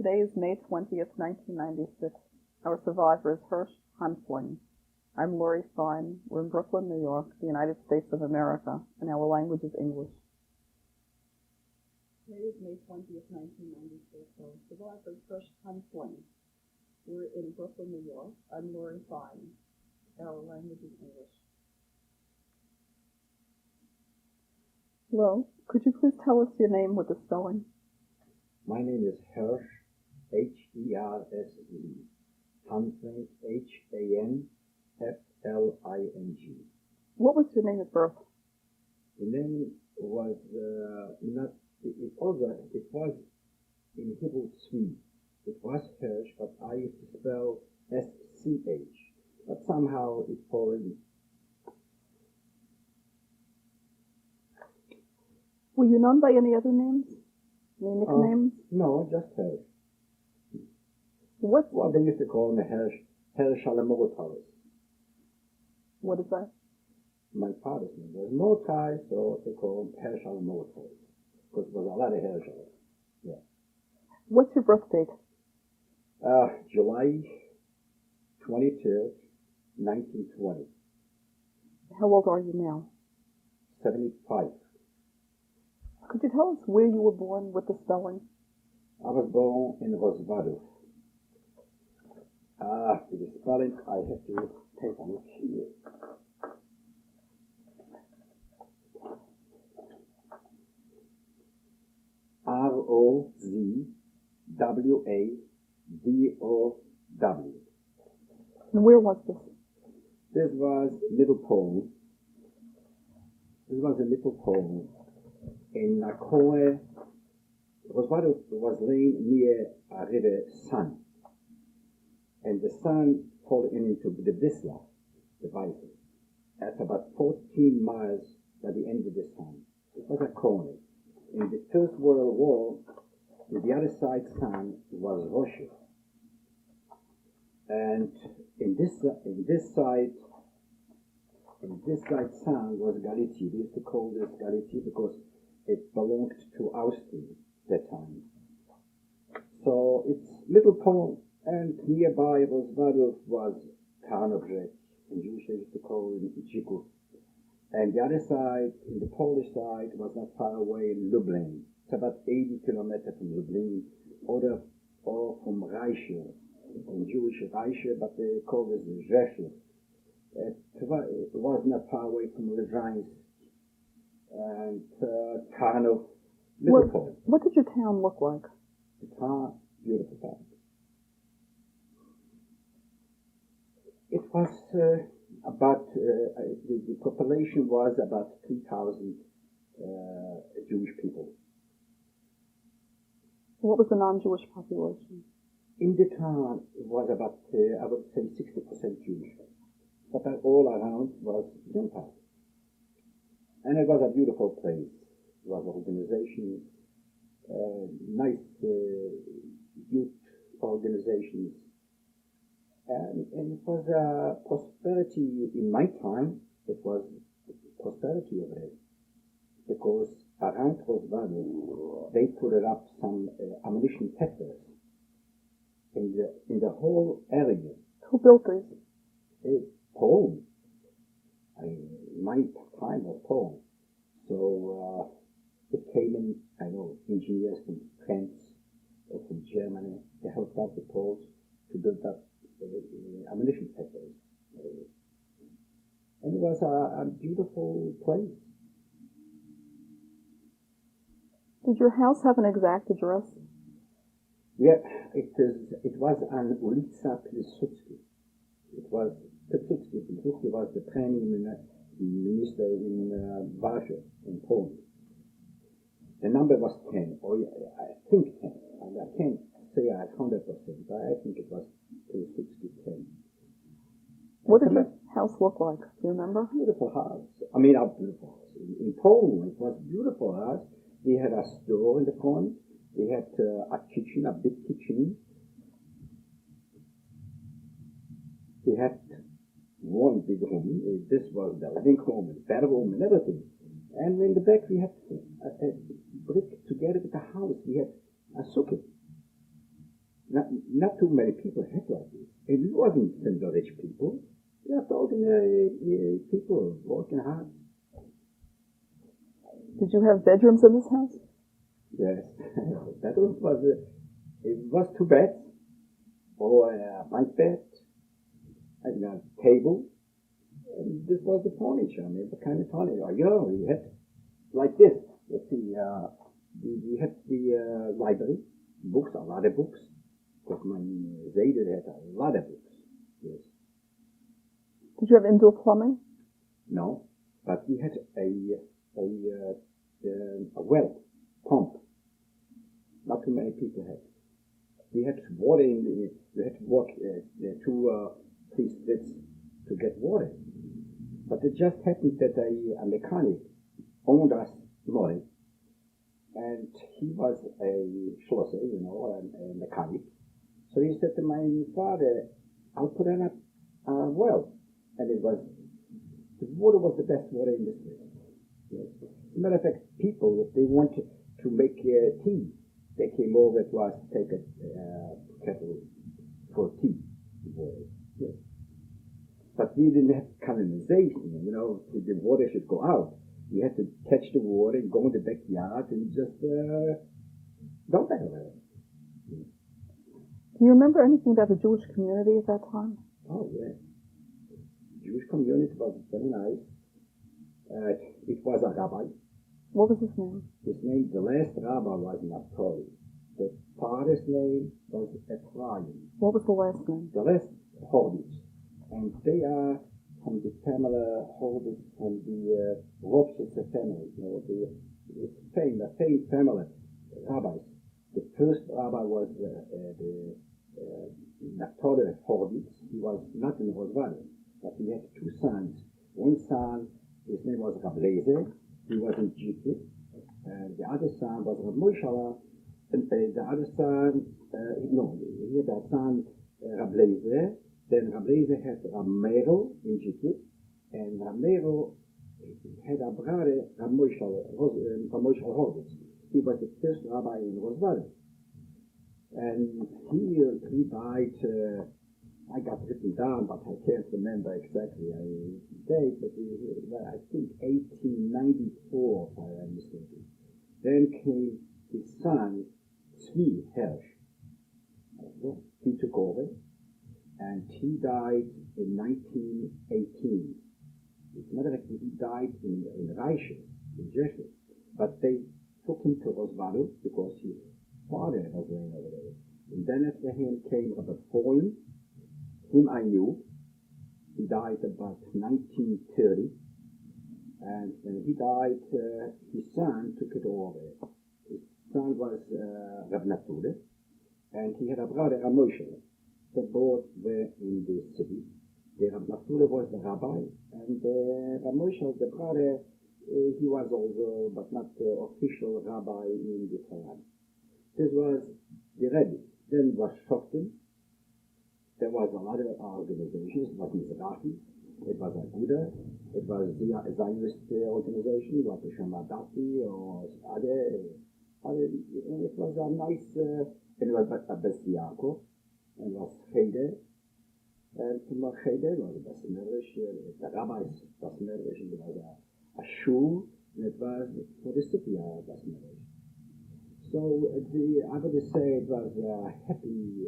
Today is May 20th, 1996. Our survivor is Hersh Hanfling. I'm Lori Fine. We're in Brooklyn, New York, the United States of America, and our language is English. Today is May 20th, 1996. Our survivor is Hersh Hanfling. We're in Brooklyn, New York. I'm Lori Fine. Our language is English. Hello. Could you please tell us your name with the spelling? My name is Hersh, H-E-R-S-E, Hanfling, H-A-N-F-L-I-N-G. What was your name at birth? The name was it was in Hebrew Tzvi. It was Hersh, but I used to spell S-C-H, but somehow it followed. Were you known by any other names? Any nicknames? No, just Hersh. What they used to call me Hersh Halamotai. What is that? My father's name was Motai, so they called him Hersh Halamotai. Because there was a lot of Hersh. Yeah. What's your birth date? July 23rd, 1920. How old are you now? 75. Could you tell us where you were born with the spelling? I was born in Rosvado. For the spelling, I have to take a look here. R-O-Z-W-A-D-O-W. And where was this? This was Little Poland. This was a little Poland. In a corner, Rosvado was laying near a river Sun. And the Sun poured into the Wisla, the Weisse. That's about 14 miles by the end of the Sun. It was a corner. In the First World War, the other side Sun was Russia. And in this side Sun was Galicia. We used to call this Galicia because it belonged to Austria at that time. So it's Little Poland, and nearby Rosvado was Tarnobrzeg. In Jewish they used to call it Jiku. And the other side, in the Polish side, was not far away in Lublin. It's about 80 kilometers from Lublin, or from Reiche, in Jewish Reiche, but they call it Rzeszów. It was not far away from Lezhinsk and Tarnów, Liverpool. What did your town look like? The town, beautiful town. It was about, the population was about 3,000 Jewish people. What was the non-Jewish population? In the town, it was about, I would say, 60% Jewish. But all around was Gentile. And it was a beautiful place. It was organization, nice youth organizations. And it was prosperity in my time. It was prosperity over there. Because around Rosvado, they put up some ammunition factories in the whole area. Who built these? Poland. My time was Poland. So it came in, I know, engineers from France or from Germany. They helped out the Poles to build up ammunition factories. And it was a beautiful place. Did your house have an exact address? Yeah, it was on Ulica Pilsudski. It was Pilsudski. Pilsudski was the Prime Minister in Warsaw, in Poland. The number was 10, or I think 10. And I can't say 100%, but I think it was Pilsudski 10. What did your house look like? Do you remember? Beautiful house. I mean, a beautiful house. In Poland, it was a beautiful house. We had a store in the front. We had a kitchen, a big kitchen. We had one big room. This was the living room, and bedroom, and everything. And in the back, we had a brick together with the house. We had a sukkah. not too many people had like this. It wasn't the rich people. They were ordinary people working hard. Did you have bedrooms in this house? Yes, that was it was two beds, or a bunk bed, and a table. And this was the furniture. I mean, what kind of furniture? Yeah, we had like this. Let's see, we had the library, books, a lot of books. Because my Zayder had a lot of books. Yes. Did you have indoor plumbing? No, but we had a well pump. Not too many people had. We had water in the. We had to walk 2-3 streets to get water. But it just happened that a mechanic owned us money, and he was a schlosser, a mechanic. So he said to my father, "I'll put in a well," and the water was the best water in the street. Yes. As a matter of fact, people, if they wanted to make tea, they came over to us to take a kettle for tea. Yes. But we didn't have canalization, the water should go out. We had to catch the water, go in the backyard, and just dump it away. Do you remember anything about the Jewish community at that time? Oh, yeah. The Jewish community was very nice. It was a rabbi. What was his name? His name, the last rabbi was Naphtali. The father's name was Ephraim. What was the last name? The last Horvitz. And they are from the family Horvitz, from the Ropshitzer family. It's famous family rabbis. The first rabbi was the Naphtali Horvitz. He was not in Roswell, but he had two sons. One son, his name was Rab Lezer. He was in Egypt. And the other son was Rab Moshe. And the other son, he had a son, Rab Lezer. Then Rab Lezer had Rab Meir in Egypt. And Rab Meir had a brother, Rab Moshe Horvitz. He was the first rabbi in Roswell. And he died, I got written down, but I can't remember exactly the date, but I think 1894, if I'm mistaken. Then came his son, Tzvi Hersh. He took over, and he died in 1918. As a matter of fact, he died in Reiche, in Jersey. But they took him to Roswell because his father was laying over there. And then after him came Rabbi Foyn. Him I knew. He died about 1930. And when he died, his son took it over. His son was Rab Natule, and he had a brother, Rab Moshe. They both were in the city. The Rab Natule was the rabbi, and Rab Moshe, the brother, he was also, but not the official rabbi in the Torah. This was the Rebbe. Then was Shoftim. There was a lot of organizations. It was Mizrahi. It was Aguda. It was the Zionist organization, like the Shamadati or other. It was a nice, and it was Abbas Yaakov, and it was Cheder. And from Cheder was Bas Medrash, the rabbis Bas Medrash, and it was a shul, and it was for the city Bas Medrash. So I would say it was happy,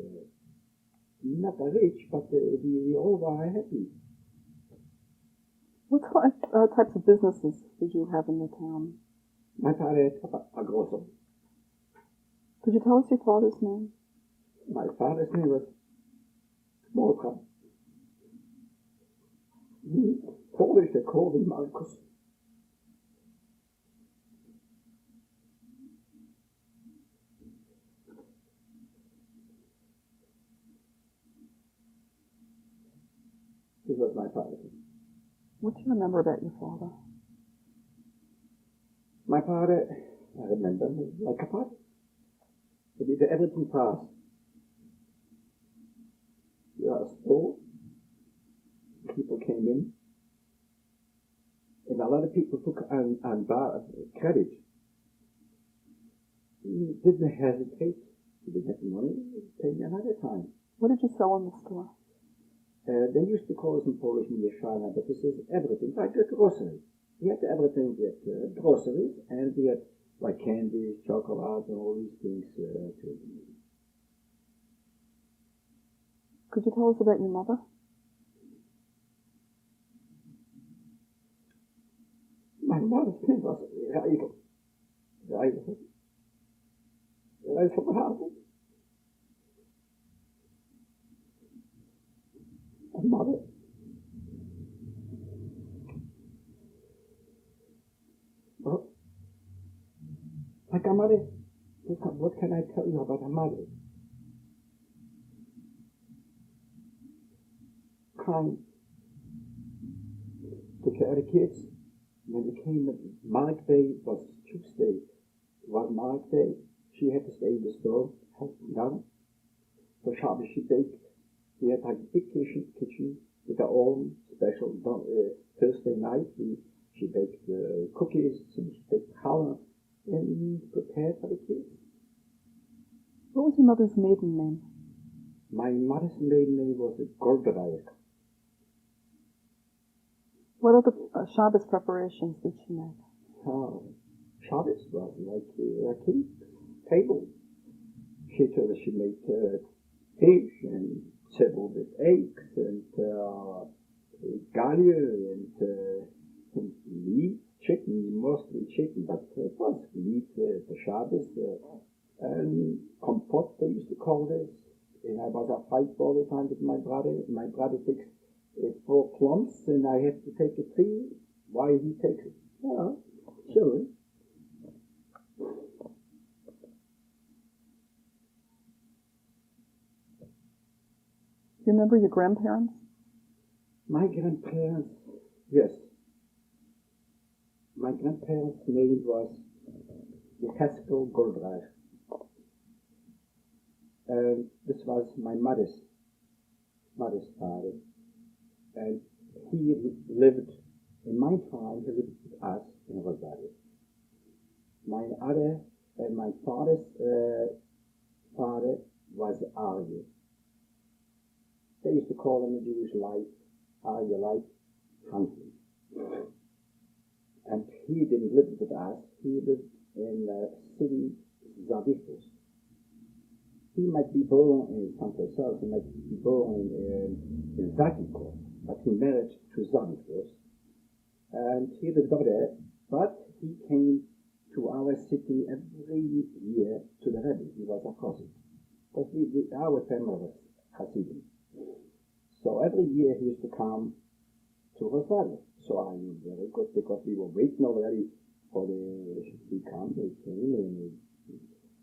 not rich, but we all were happy. What types of businesses did you have in the town? My father had a grocer. Could you tell us your father's name? My father's name was Mordechai. Polish, they called him Marcus. This was my father. What do you remember about your father? My father, I remember, like a father. He did everything fast. You had a store. People came in. And a lot of people took on credit. He didn't hesitate. He If you didn't have the money, pay me another time. What did you sell in the store? They used to call us in Polish mieszana, but this is everything, like a grocery. We had everything, we had groceries, and we had like candy, chocolate, and all these things too. Could you tell us about your mother? My mother's name was Reisel. Reisel Hanfling. My mother. Well, like a mother, what can I tell you about a mother? Kind, took care of the kids. When it came Mark Day, was Tuesday, was Mark Day, she had to stay in the store, helping out. So Shabbos she baked. We had like a big kitchen with her own special Thursday night. She baked cookies and she baked challah and prepared for the kids. What was your mother's maiden name? My mother's maiden name was Goldreich. What other Shabbos preparations did she make? Shabbos was like a king table. She made fish and several with eggs and gallier and meat, chicken, mostly chicken, but it was meat for Shabbos. And compote, they used to call this. And I was a fight all the time with my brother. My brother takes 4 plums, and I have to take 3. Why he takes it? Yeah, sure. Do you remember your grandparents? My grandparents, yes. My grandparents' name was Yecheskel Goldreich. This was my mother's father. And he lived, in my time, he lived with us in Rosario. My father's father was Arye. They used to call him in Jewish life, Arye Hanfling. And he didn't live with us, he lived in the city Zadifus. He might be born in someplace else, he might be born in Zakiko, but he married to Zadifus. And he lived over there, but he came to our city every year to the Rebbe. He was a cousin. Because our family was Hasidim. So every year he used to come to Rosario. So I knew very good because we were waiting already for he came and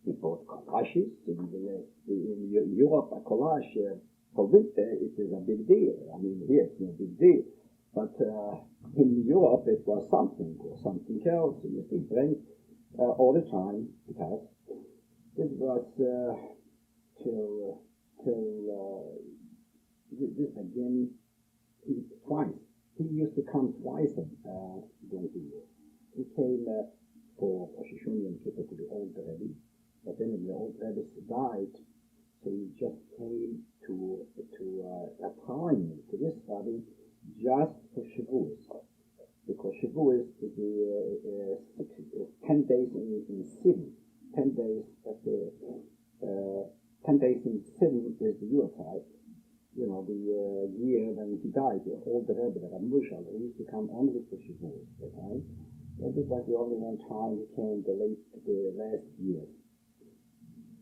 he bought collages. In Europe, a collage for winter, it is a big deal. I mean, here it's no big deal. But in Europe, it was something else. You used to drink all the time because this was till this again twice. He used to come twice during the year. He came for Rosh Hashanah and Kippur to the old Rebbe, but then the old Rebbe died, so he just came to a time to this Rebbe just for Shavuos, because Shavuos is 10 days in Sidon. 10 days at the 10 days in Sidon is the Yuletide. You know, the year when he died, the old Rebbe, the Ramushal, he used to come only for Shavuos, right? And this was the only one time he came the last year.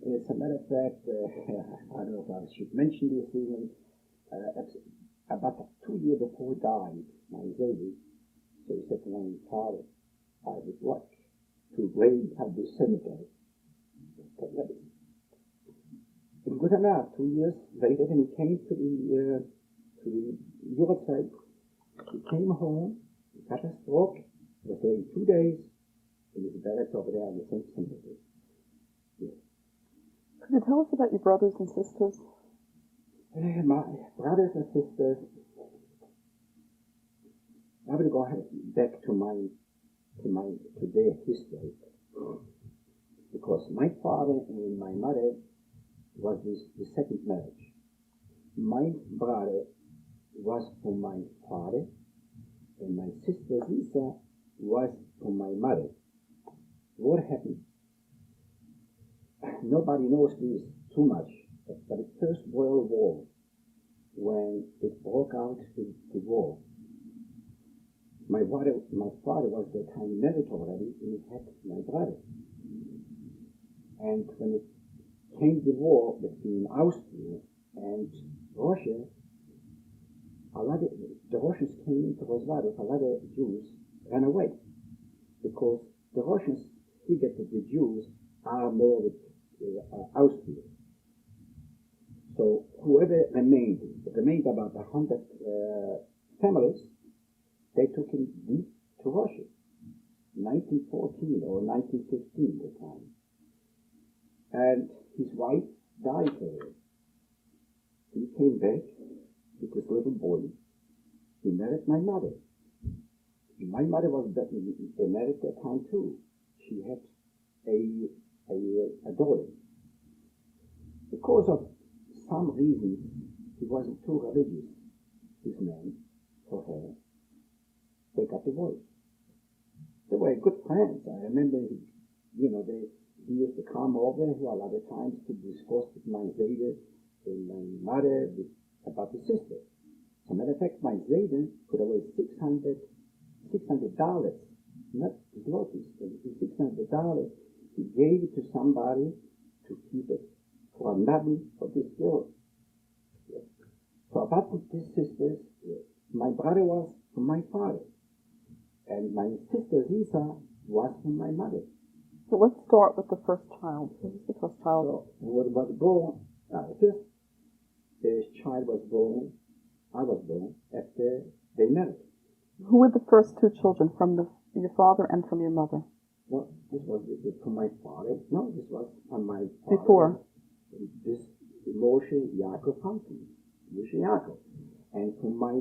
As a matter of fact, I don't know if I should mention this even, about 2 years before he died, my Zaydi, so he said to my father, I would like to wait at the cemetery. And good enough, 2 years later, when he came to the Yuletide, he came home, he got a stroke, he was there 2 days, and he's buried over there on the same cemetery. Yeah. Could you tell us about your brothers and sisters? My brothers and sisters, I will go back to their history, because my father and my mother was the second marriage. My brother was from my father, and my sister Lisa was from my mother. What happened? Nobody knows this too much, but the First World War, when it broke out the war, my father was at the time married already, and he had my brother. And when it came the war between Austria and Russia, the Russians came into Roswado. A lot of Jews ran away because the Russians figured that the Jews are more with Austria. So whoever remained about 100 families, they took him deep to Russia, 1914 or 1915 the time. And his wife died there. He came back with his little boy. He married my mother. My mother was married at that time too. She had a daughter. Because of some reasons, he wasn't too religious, this man, for her. They got divorced. They were good friends. I remember, he used to come over here a lot of times to discuss with my Zayden and my mother about the sister. As a matter of fact, my Zayden put away $600, not zlotys, $600. He gave it to somebody to keep it for nothing for this girl. Yes. So about these sisters, my brother was from my father, and my sister Lisa was from my mother. So let's start with the first child. Who was the first child? So what was born? First, the child was born. I was born after they married. Who were the first two children, from your father and from your mother? Well, this was from my father. No, this was from my father. Before? This Moshe Yaakov Hanfling. Moshe Yaakov. And from my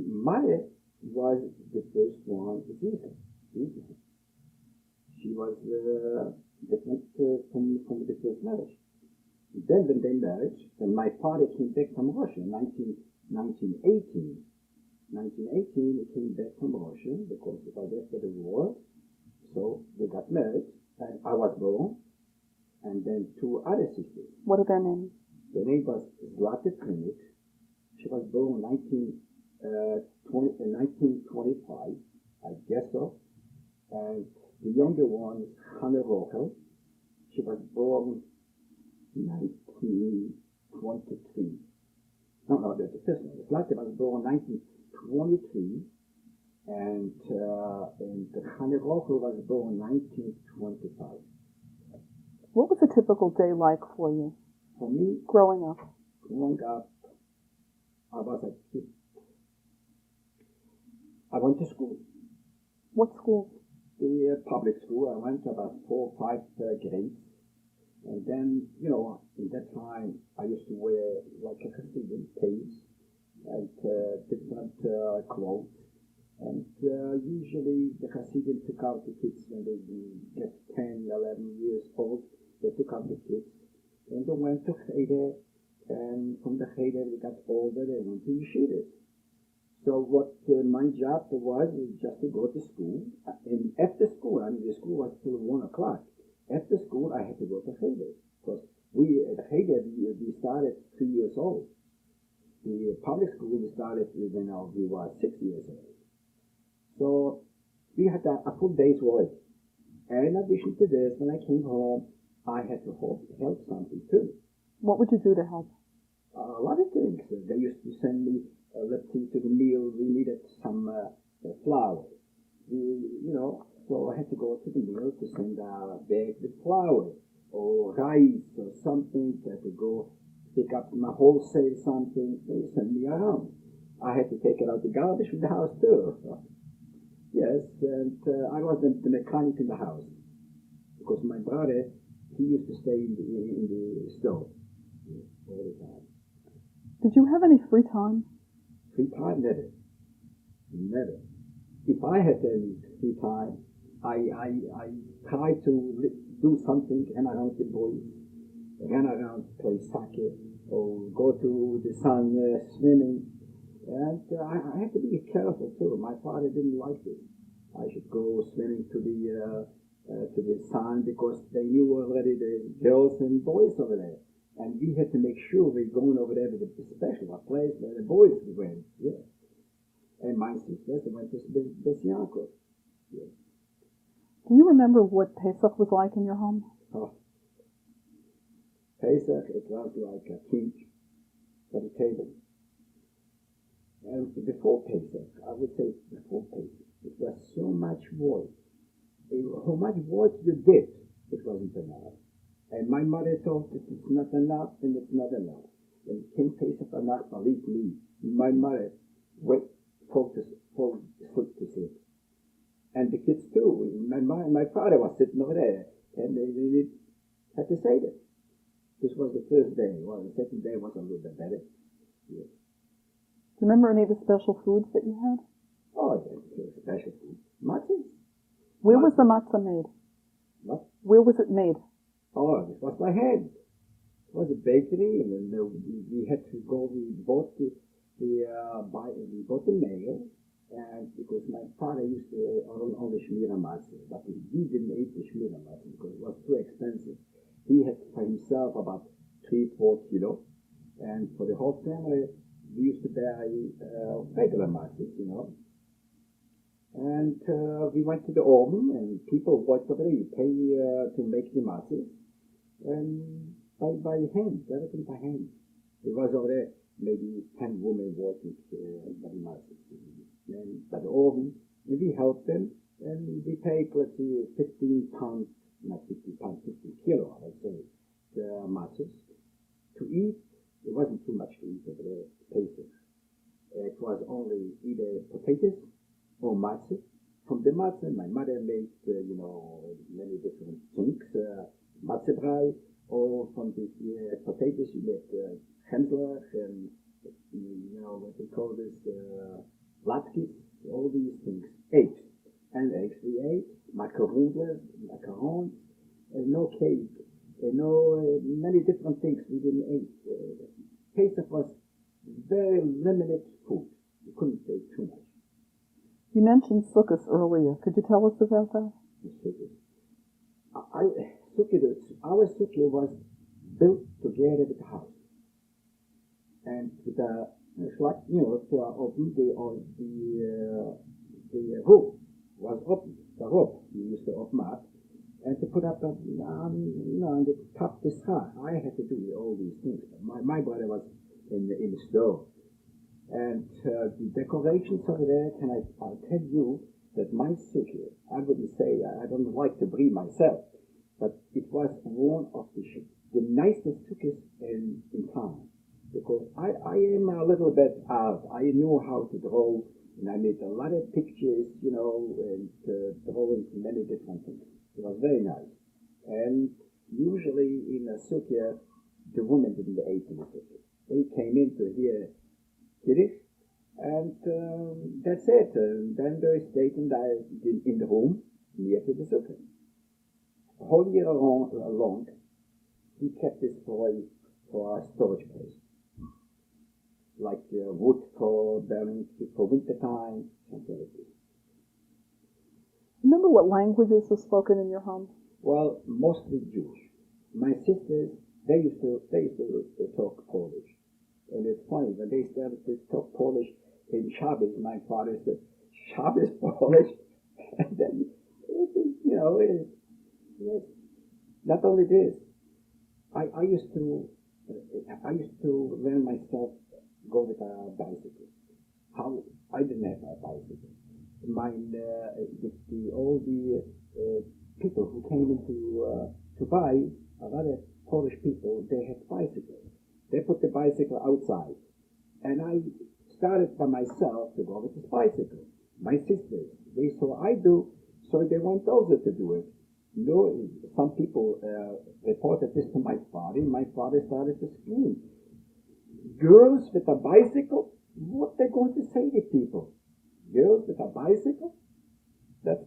mother was the first one, Zisa. She was different from the first marriage. Then when they married, when my father came back from Russia in 1918, he came back from Russia because it was after the war. So they got married, and I was born, and then two other sisters. What are their names? Their name was Zlata Klinik. She was born in 1925, I guess so. And the younger one is Hannah Rokel. She was born 1923. No, that's the first one. Zlata was born 1923. And Hannah Rokel was born 1925. What was a typical day like for you? For me, growing up, I was a kid. I went to school. What school? The public school. I went to about 4 or 5 grades. And then, in that time, I used to wear like a Hasidic pants and different clothes. And usually the Hasidim took out the kids when they get 10, 11 years old. They took out the kids. And they went to Cheder. And from the Cheder, they got older. They went to Yeshiva. So what my job was just to go to school. And after school, the school was till 1 o'clock. After school, I had to go to Cheder. Because we at Cheder, we started 3 years old. The public school, we started when we were 6 years old. So we had a full day's work. And in addition to this, when I came home, I had to help something too. What would you do to help? A lot of things. They used to send me, let's see, to the mill. We needed some flour. So I had to go to the mill to send a bag with flour or rice or something. I had to go pick up my wholesale something. They send me around. I had to take it out the garbage from the house too. Yes, and I was the mechanic in the house because my brother, he used to stay in the stove all the time. Did you have any free time? Free time? Never. Never. If I had any free time, I tried to do something and around the boys. ran around, play soccer, or go to the sun swimming. And I had to be careful too. My father didn't like this. I should go swimming to the sun because they knew already the girls and boys over there. And we had to make sure we're going over there with a special place where the boys went. Yeah. And my sisters went to Besianko. Yeah. Do you remember what Pesach was like in your home? Oh. Pesach, it was like a king at the table. And before Pesach, I would say before Pesach, it was so much work. How much work you did, it wasn't enough. And my mother thought that it's not enough, and it's not enough. And it came Pesach enough, believe me. My mother went for sleep to sleep. And the kids too. My father was sitting over there, and they had to say that. This was the first day. Well, the second day was a little bit better. Yeah. Do you remember any of the special foods that you had? Oh, there's special food. Matzah. Where was the matzah made? What? Where was it made? Oh, it was by hand. It was a bakery, and then we had to go. We bought the mail, and because my father used to own the shmira matzah, but we didn't eat the shmira matzah because it was too expensive. He had for himself about 3-4 kilo, and for the whole family, we used to buy regular matzahs, you know. And we went to the oven, and people worked over there. You pay to make the matzahs, and by hand, everything by hand. It was over there, maybe 10 women working by the matzahs, and by the oven, and we helped them, and we paid, let's see, 15 pounds, not 50 pounds, 50 kilo, I would say, the matzahs. To eat, it wasn't too much to eat over there, Pesach. It was only either potatoes or matzah. From the matzah, my mother made, many different things, matzah brei, or from the potatoes, she made hemslach, and, what they call this, latkes, all these things, eggs. And eggs we ate, macarons, no cake, many different things we didn't eat. Pesach was very limited food. You couldn't say too much. You mentioned sukkahs earlier. Could you tell us about that? Our sukkah was built together with the house. And with the to open the roof was open. The roof we used to open up, and to put up on the top this high. I had to do all these things. My brother was in the store. And the decorations over there, I'll tell you that my sukkah, I wouldn't say, I don't like to breathe myself, but it was one of the nicest sukkahs in town. Because I am a little bit out. I know how to draw, and I made a lot of pictures, and drawing many different things. It was very nice. And usually in a sukkah, the women didn't eat in the sukkah. They came in to hear Kiddush, and that's it. Then they stayed in the room near to the sukkah. The whole year long, we kept this for our storage place. Like wood for burning for winter time, something like this. Remember what languages were spoken in your home? Well, mostly Jewish. My sisters, they used to talk Polish, and it's funny when they started to talk Polish in Shabbos. My father said, "Shabbos Polish," and then not only this. I used to learn myself. Go with a bicycle. How I didn't have a bicycle. All the people who came in to buy, a lot of Polish people, they had bicycles. They put the bicycle outside, and I started by myself to go with this bicycle. My sisters, they saw I do, so they want also to do it. Some people reported this to my father. My father started to scream. Girls with a bicycle? What they're going to say to people? Girls with a bicycle? That's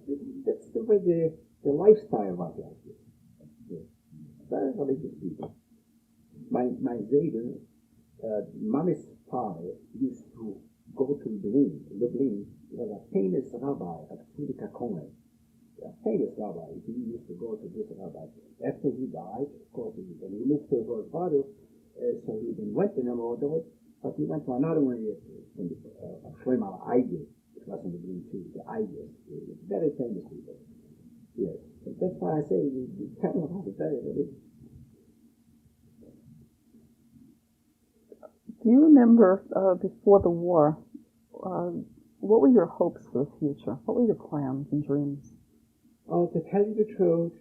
the way the lifestyle was like this. Very religious people. my Zayden, Mommy's father used to go to Lublin. Lublin was a famous rabbi, a famous rabbi. He used to go to this rabbi. After he died, of course, when he moved to Rosvado, so he didn't went to Namodot, but he went to another one, Shlomo Eige. It was in Lublin too, the Eiges. Very famous people. Yes. So that's why I say we kind of have a very Do you remember before the war, what were your hopes for the future? What were your plans and dreams? Oh, to tell you the truth,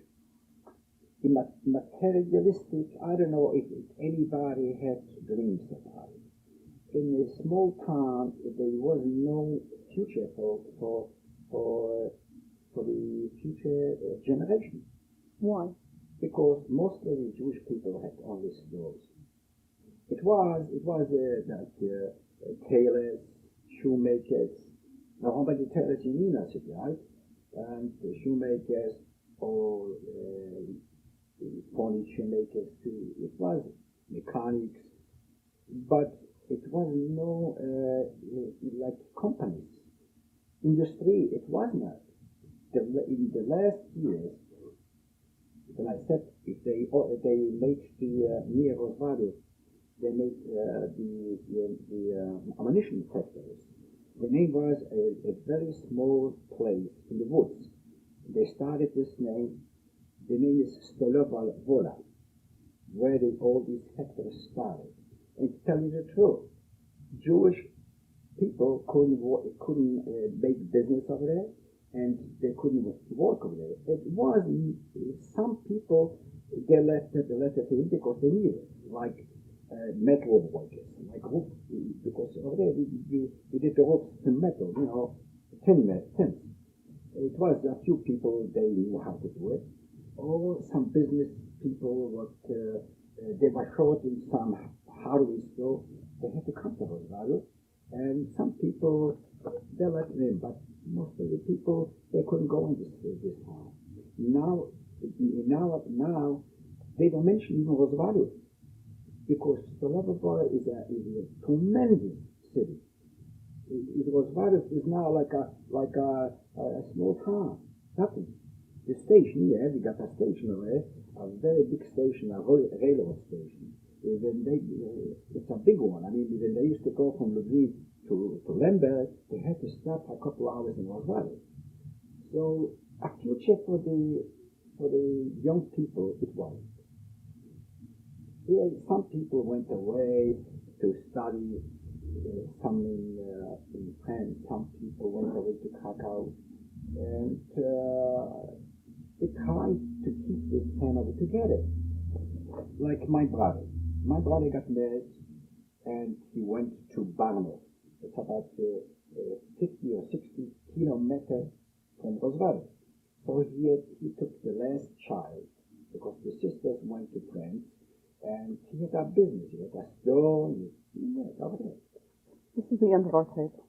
the materialistic, I don't know if anybody had dreams about it. In a small town, there was no future for the future generation. Why? Because most of the Jewish people had only stores. It was tailors, shoemakers, nobody tailors in Nina City, right? And the shoemakers or furniture makers too. It was mechanics, but it was no like companies, industry. It was not. In the last years, when I said if they made the near Rosvado, they made the ammunition factories. The name was a very small place in the woods. They started this name. The name is Stolova Vola, where all these factories started. And to tell you the truth, Jewish people couldn't make business over there, and they couldn't work over there. It was some people they left it in because they needed it, like metal workers, like roof, because over there we did the roofs to metal, tin. It was a few people they knew how to do it, or some business people they were short in some hardware store. They had to come to Rosvado, and some people they let them in, but most of the people they couldn't go in this town. Now they don't mention even Rosvado, because Stolova is a tremendous city. Rosvado is now like a small town. Nothing. The station, yeah, we got a station over there, a very big station, a railroad station. It's a big one. I mean, when they used to go from Lublin to Lemberg, they had to stop a couple hours in Rosvado. So a future for the young people, it was. Yeah, some people went away to study, some in France, some people went away to Krakow, and they tried to keep this family together. Like my brother. My brother got married, and he went to Barno. It's about 50 or 60 kilometers from Rosvado. So he took the last child, because the sisters went to France, and he had a business, he had a store, and over there. This is the end of our tape.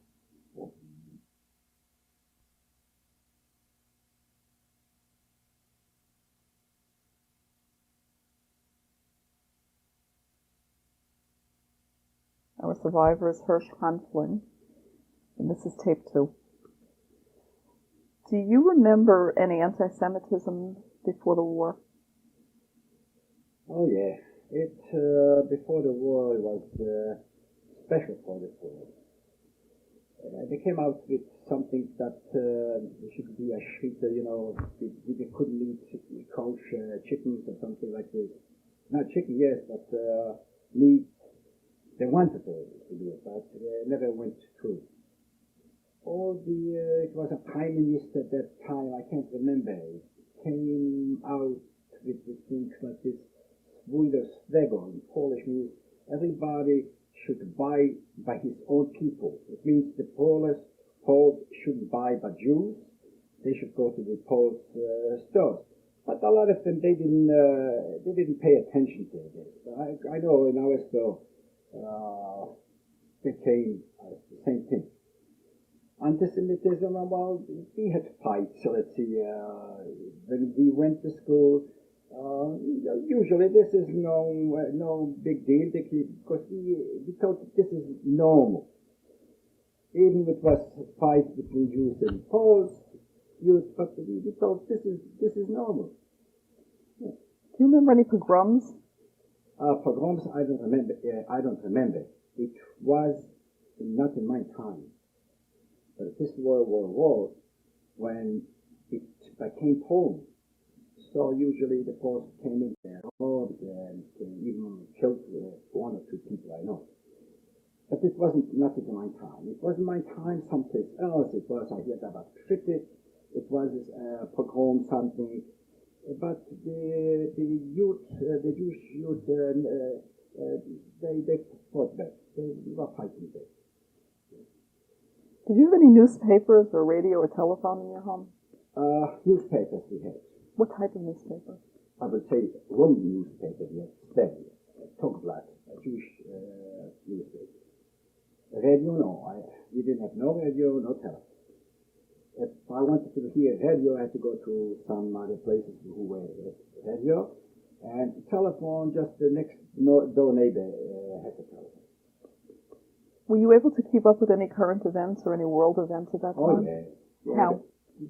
Our survivor is Hersh Hanfling, and this is tape 2. Do you remember any anti-Semitism before the war? Oh yeah, before the war it was special for the war. They came out with something that there should be a shita, they couldn't eat kosher chickens or something like this. Not chicken, yes, but meat. They wanted to do it, but it never went through. It was a prime minister at that time, I can't remember, it came out with things like this, Sweder Svego, in Polish means everybody should buy by his own people. It means the Poles shouldn't buy by Jews, they should go to the Polish stores. But a lot of them, they didn't pay attention to this. I know in our store, became the same thing. Anti-Semitism, well, we had fights, so let's see, when we went to school, usually this is no big deal because we thought this is normal. Even if it was fight between Jews and Poles, but we thought this is normal. Yeah. Do you remember any pogroms? Pogroms, I don't remember. I don't remember. It was not in my time. But this World War, when it became Poland, so usually the Poles came in there and even killed one or two people I know. But it wasn't not in my time. It was in my time someplace else. It was, I heard about cricket. It was pogrom something. But the youth, the Jewish youth, they fought back. They were fighting back. Did you have any newspapers or radio or telephone in your home? Newspapers we had. What type of newspaper? I would say one newspaper we had, steady, Tagblatt, a Jewish newspaper. Radio, no. We didn't have no radio, no telephone. If I wanted to hear radio, I had to go to some other places who were radio. And telephone, just the next door neighbor had a telephone. Were you able to keep up with any current events or any world events at that time? Oh, yeah. How?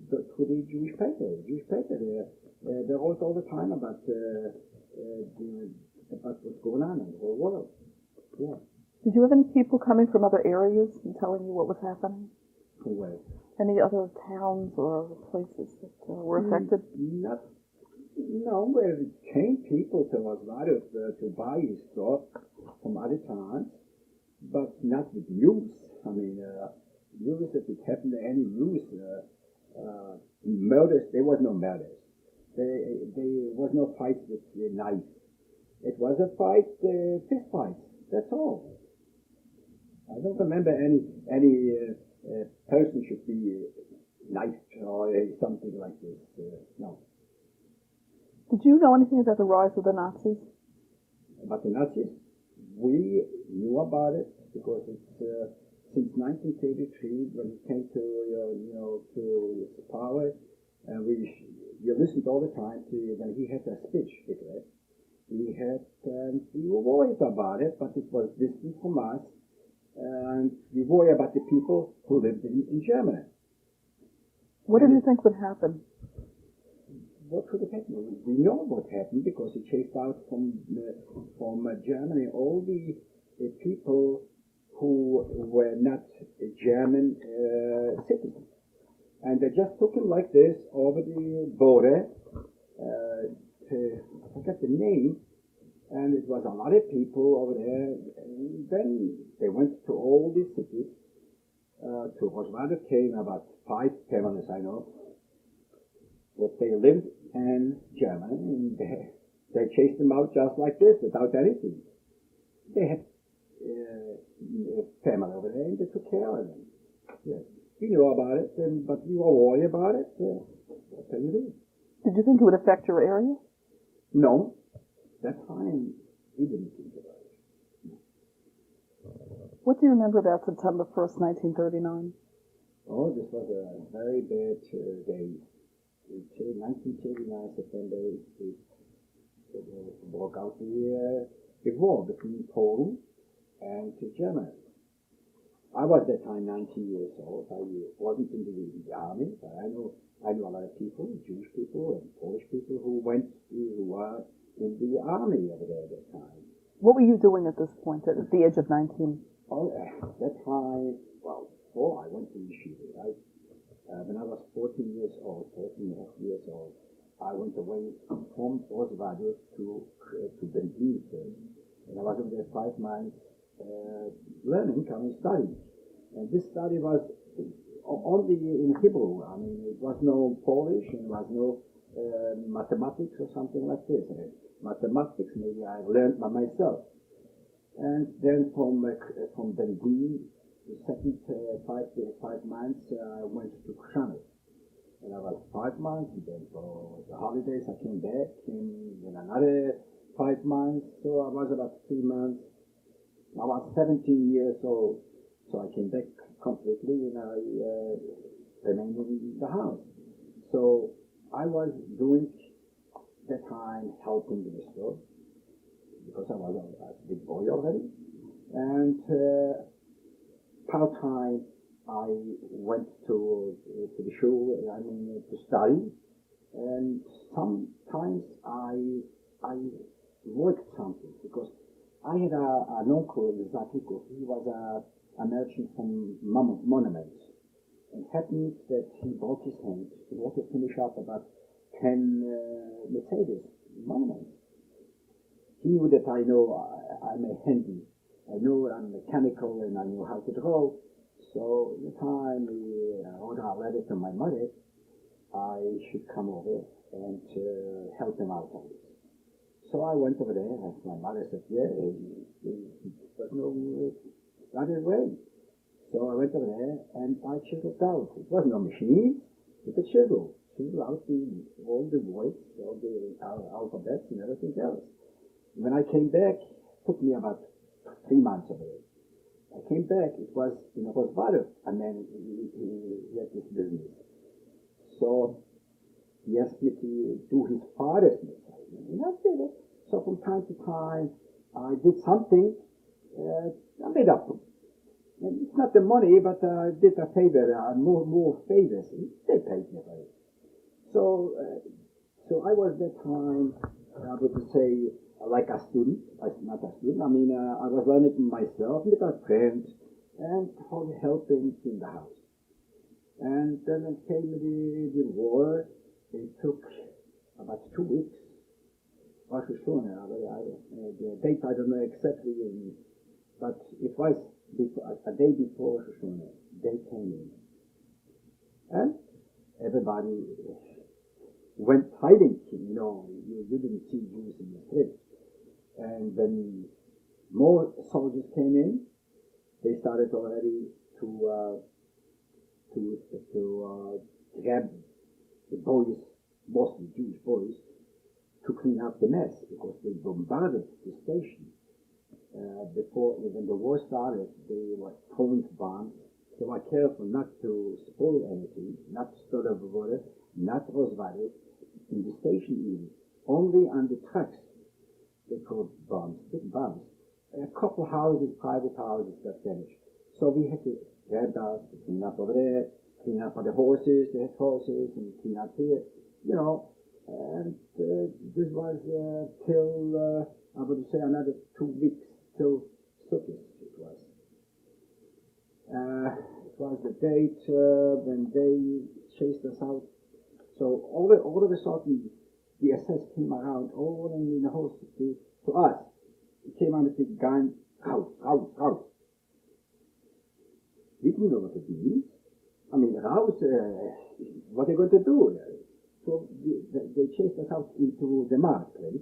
Through the Jewish paper. They wrote all the time about what's going on in the whole world. Yeah. Did you have any people coming from other areas and telling you what was happening? From where? Any other towns or places that were affected? No, where it came people to us to buy stuff from other towns, but not with news. I mean, news, if it happened to any news, murders, there was no murders. There was no fight with the knife. It was a fight, fist fight. That's all. I don't remember any person should be knifed or something like this. No. Did you know anything about the rise of the Nazis? About the Nazis? We knew about it because it's since 1933 when he came to power, and we listened all the time to when he had a speech. Hitler. We were worried about it, but it was distant from us. And we worry about the people who lived in Germany. What did you think would happen? What could have happened? We know what happened because he chased out from Germany all the people who were not German citizens. And they just took him like this over the border I forget the name, and it was a lot of people over there. And then they went to all these cities. To Roswada came about 5 families I know. But they lived in Germany, and they chased them out just like this, without anything. They had a family over there, and they took care of them. Yes. We knew about it, but we were worried about it. What can you do? Did you think it would affect your area? No. That time, we didn't think about it. No. What do you remember about September 1st, 1939? Oh, this was a very bad day. In 1939, September, it broke out the war between Poland and Germany. I was at that time 19 years old. I wasn't in the army, but I know a lot of people, Jewish people and Polish people who were in the army over there at that time. What were you doing at this point, at the age of 19? Oh, at that time, well, before I went to yeshiva, when I was 14 and a half years old, I went away from Oswald to Berlin first. And I was over there 5 months learning, coming studying. And this study was only in Hebrew. I mean, it was no Polish, and it was no mathematics or something like this. Mathematics, maybe I learned by myself. And then from Berlin, the second 5 months, I went to Kranich. And I was 5 months, and then for the holidays I came back, in another 5 months, so I was about 3 months. I was 17 years old, so I came back completely, and I remained in the house. So I was doing that time helping the store because I was a big boy already. And part-time I went to the shul, to study. And sometimes I worked something because I had an uncle in Zakiko. He was a merchant from monuments. It happened that he broke his hand. He had to finish up about 10 Mercedes monuments. He knew that I'm a handy. I know I'm mechanical and I know how to draw. So the time he wrote a letter to my mother, I should come over and help him out on this. So I went over there and my mother said, yeah, there's no other way. So I went over there and I chiseled out. It wasn't a machine, it's a chisel. Chisel out all the words, all the alphabets and everything else. When I came back, it took me about 3 months over there. I came back, it was in a Rosvado, a man, he had this business. So he asked me to do his father's business, and I did it. So from time to time, I did something, I made up. And it's not the money, but I did a favor, more favors. They paid me for it. So I was that time, I would say, like a student. Not a student, I was learning myself with a friend and helping in the house. And then it came the war. It took about 2 weeks. Rosh Hashanah, the date I don't know exactly, but it was a day before Rosh Hashanah. They came in. And everybody went hiding. You didn't see Jews in the street. And when more soldiers came in, they started already to grab the boys, mostly Jewish boys, to clean up the mess because they bombarded the station. When the war started, they were throwing bombs. They were careful not to spoil anything, not to stir the water, not Rosvado, in the station even. Only on the trucks they threw bombs, big bombs. A couple houses, private houses, got damaged. So we had to grab that, clean up over there, clean up the horses, they had horses, and clean up here, And this was till, I would say, another 2 weeks till Sukkot it was. It was the date when they chased us out. So all of a sudden, the SS came around, all in the whole city, to us. It came out with the gun, out. We didn't know what it means. Raus, what are they going to do? So they chased us out into the marketplace,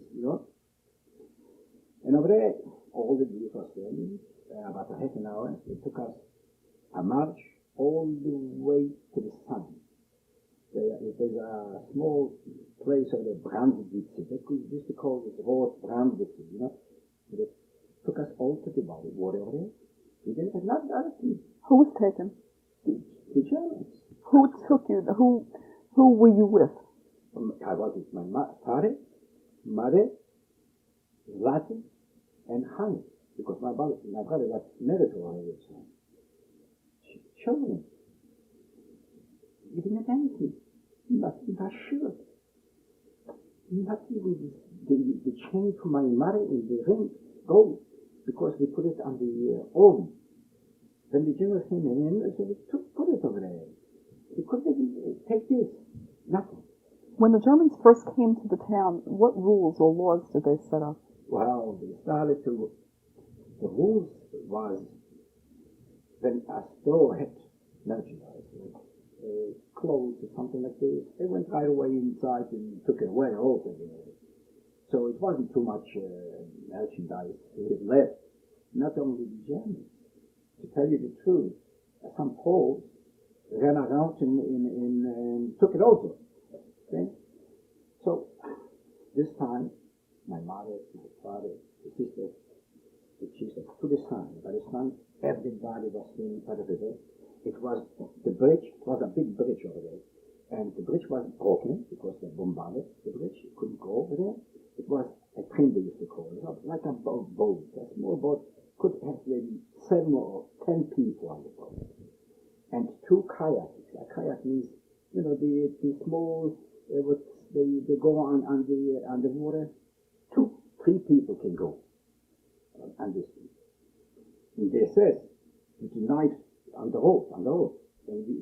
And over there, all the Jews were standing, about a half an hour. It took us a march all the way to the sun. There's a small place over there, Brandwitze. They used to call it Road Brandwitze, But it took us all to the water over there. We didn't have not other things. Who was taken? The Germans. Who took you? Who were you with? I was with my father, mother, Zlatan, and Hani, because my brother was married to her at the time. Children. We didn't have anything. Not even a shirt. Not even the chain for my mother in the ring, gold, because we put it on the oven. When the Germans came in, they said, put it over there. We couldn't even take this. Nothing. When the Germans first came to the town, what rules or laws did they set up? Well, they started to, the rules was, when a store had merchandise, clothes or something like this, they went right away inside and took it away altogether. So it wasn't too much merchandise left. Not only the Germans. To tell you the truth, some Poles ran around and took it also. Okay? So, this time, my mother, my father, the sisters, to the sun. By the sun, everybody was swimming by the river. It was the bridge, it was a big bridge over there. and the bridge was broken because they bombarded the bridge. You couldn't go over there. It was a train, they used to call it, like a boat. A small boat could have maybe 7 or 10 people on the boat. And 2 kayaks. A kayak means, you know, the small, what they go on the water. 2, 3 people can go on this thing. And they said, tonight on the road, when we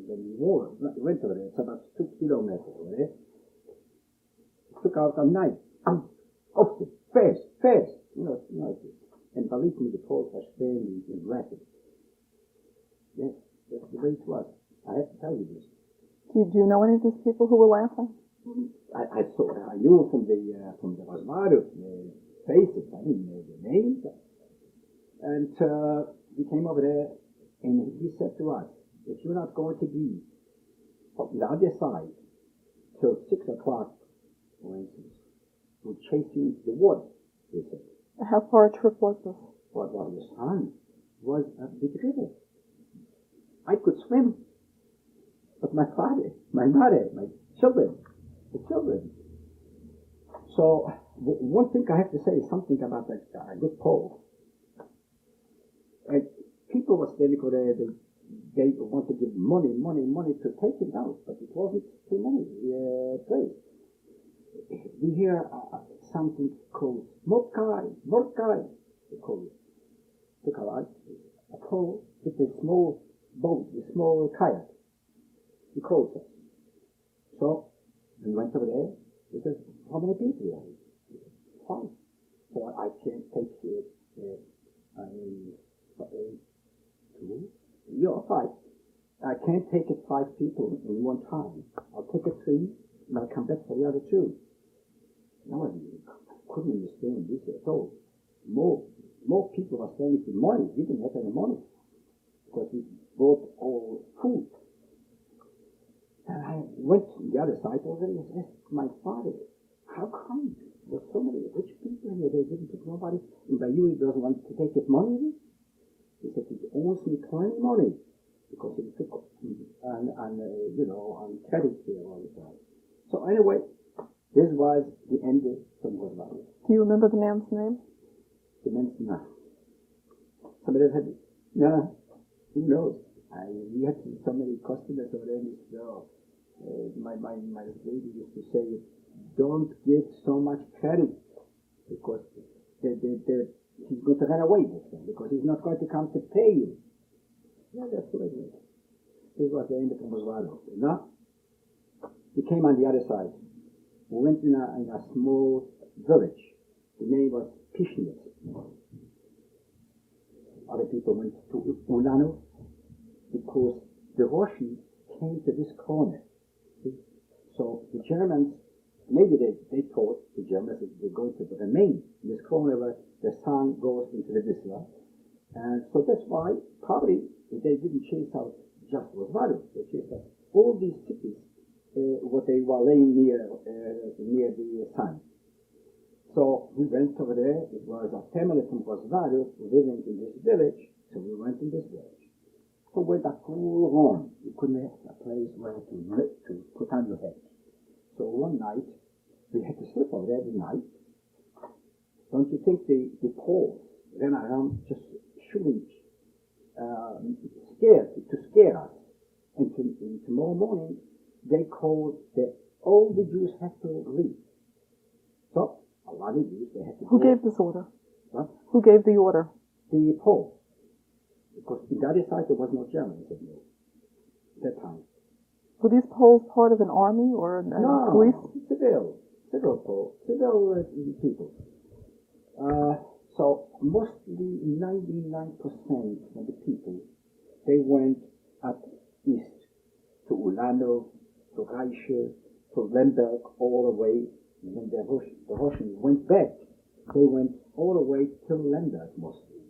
went over there, it's about 2 kilometers over there. It took out a night. Up fast, you know, and believe me, the Poles were standing and laughing. Yes, that's the way it was. I have to tell you this. Do you know any of these people who were laughing? I knew from the Rosmado faces, I didn't know the names. And we came over there, and he said to us, if you're not going to be on the other side till 6 o'clock, for instance, we're chasing the water, he said. How far a trip was this? What was the sun was a big river. I could swim, but my father, my mother, my children, the children. So one thing I have to say is something about a good Pole. And people were standing there, they want to give money to take him out, but it wasn't too many places. We hear something called Mordkai, they call it. A Pole with a small boat, a small kayak. He calls us. So we went over there. He says, how many people are here? 5. So I can't take it. 5. I can't take it 5 people in one time. I'll take it 3, and I'll come back for the other 2. No, I couldn't understand this at all. More people were saying for money. We didn't have any money because we bought all food. And I went to the other side already and asked my father, how come there's so many rich people here? They didn't take nobody. And by you, he doesn't want to take his money. He said he owes me plenty money because he took on credit here all the time. So anyway, this was the end of the life. Do you remember the man's name? The man's no. Somebody had no. Who knows? We had so many customers over there. So, my lady used to say, don't give so much credit because he's going to run away with them because he's not going to come to pay you. Yeah, that's what it is. This was the end of Roswado. Now, we came on the other side. We went in a small village. The name was Pishnitz. Other people went to Ulano because the Russians came to this corner. See? So the Germans, maybe they thought the Germans that they're going to remain in this corner where the sun goes into the Wisla. And so that's why probably they didn't chase out just Roswado. They chased out all these cities what they were laying near the sun. So we went over there. It was a family from Roswado living in this village. So we went in this village. So with a cool room, you couldn't have a place where to put on your head. So one night, we had to sleep over there every night. Don't you think the Poles ran around just shooting, to scare us? And tomorrow morning, they called that all the Jews had to leave. So a lot of Jews, they had to Who go. gave this order? What? Who gave the order? The Poles. Because in the other side there was no Germans at that time. Were these Poles part of an army or No, police? civil Poles, civil people. So mostly 99% of the people, they went up east to Ulano, to Reiche, to Lemberg, all the way. When the Russians went back, they went all the way to Lemberg mostly.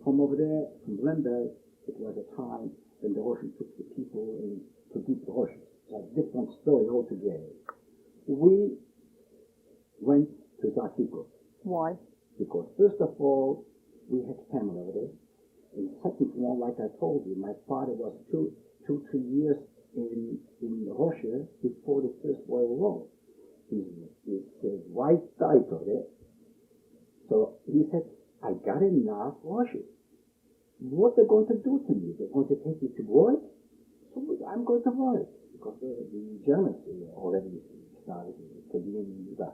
From over there, from Lemberg, it was a time when the Russians took the people in to beat the Russians. It's a different story altogether. We went to Zakiko. Why? Because first of all, we had family over there. And second of all, like I told you, my father was 2-3 years in Russia before the First World War. His wife died of it. So he said, I got enough Russians. What they're going to do to me? They're going to take me to work? So I'm going to work. Because the Germans already started to be in that.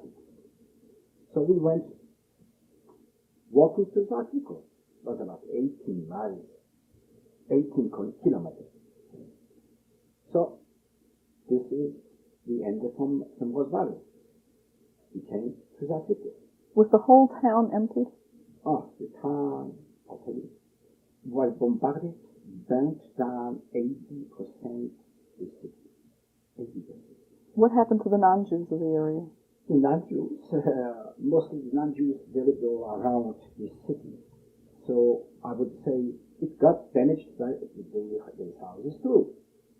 So we went walking to Zakiko. It was about 18 miles, 18 kilometers. So this is the end from Roswell. We came to Zakiko. Was the whole town empty? Oh, the town, I'll tell you, was bombarded, burnt down 80% the city. 80%. What happened to the non-Jews of the area? The non-Jews, mostly the non-Jews, they lived all around the city. So I would say it got damaged by the houses too.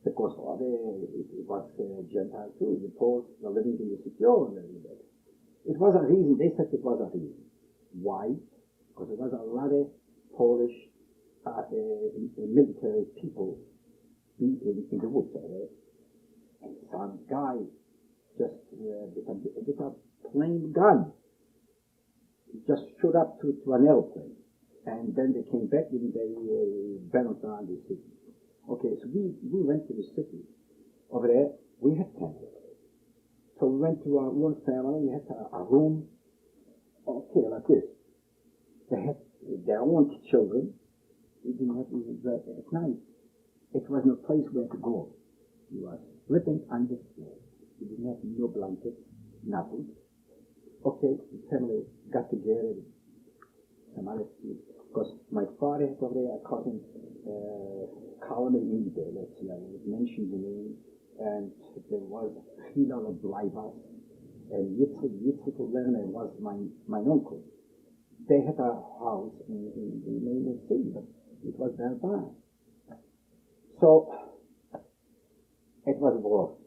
Because it was Gentile too. The Poles were living in the city all a little bit. It was a reason, they said it was a reason. Why? Because there was a lot of Polish military people in the woods. And some guy just with a plain gun just showed up to an airplane. And then they came back and they burned down the city. Okay, so we went to the city. Over there, we had tents. So we went to one family, we had a room, okay, like this. They had their own children. We didn't have even bed at night. It was no place where to go. You were sleeping on the floor. You didn't have no blanket, nothing. Okay, the family got together, some other food. Because my father had over there a cousin, Kalman Inde, let's see, I would mention the name. And there was Hilal Bleibas, and Yitzchak Lerner was my uncle. They had a house in the main city, but it was their barn. So it was rough.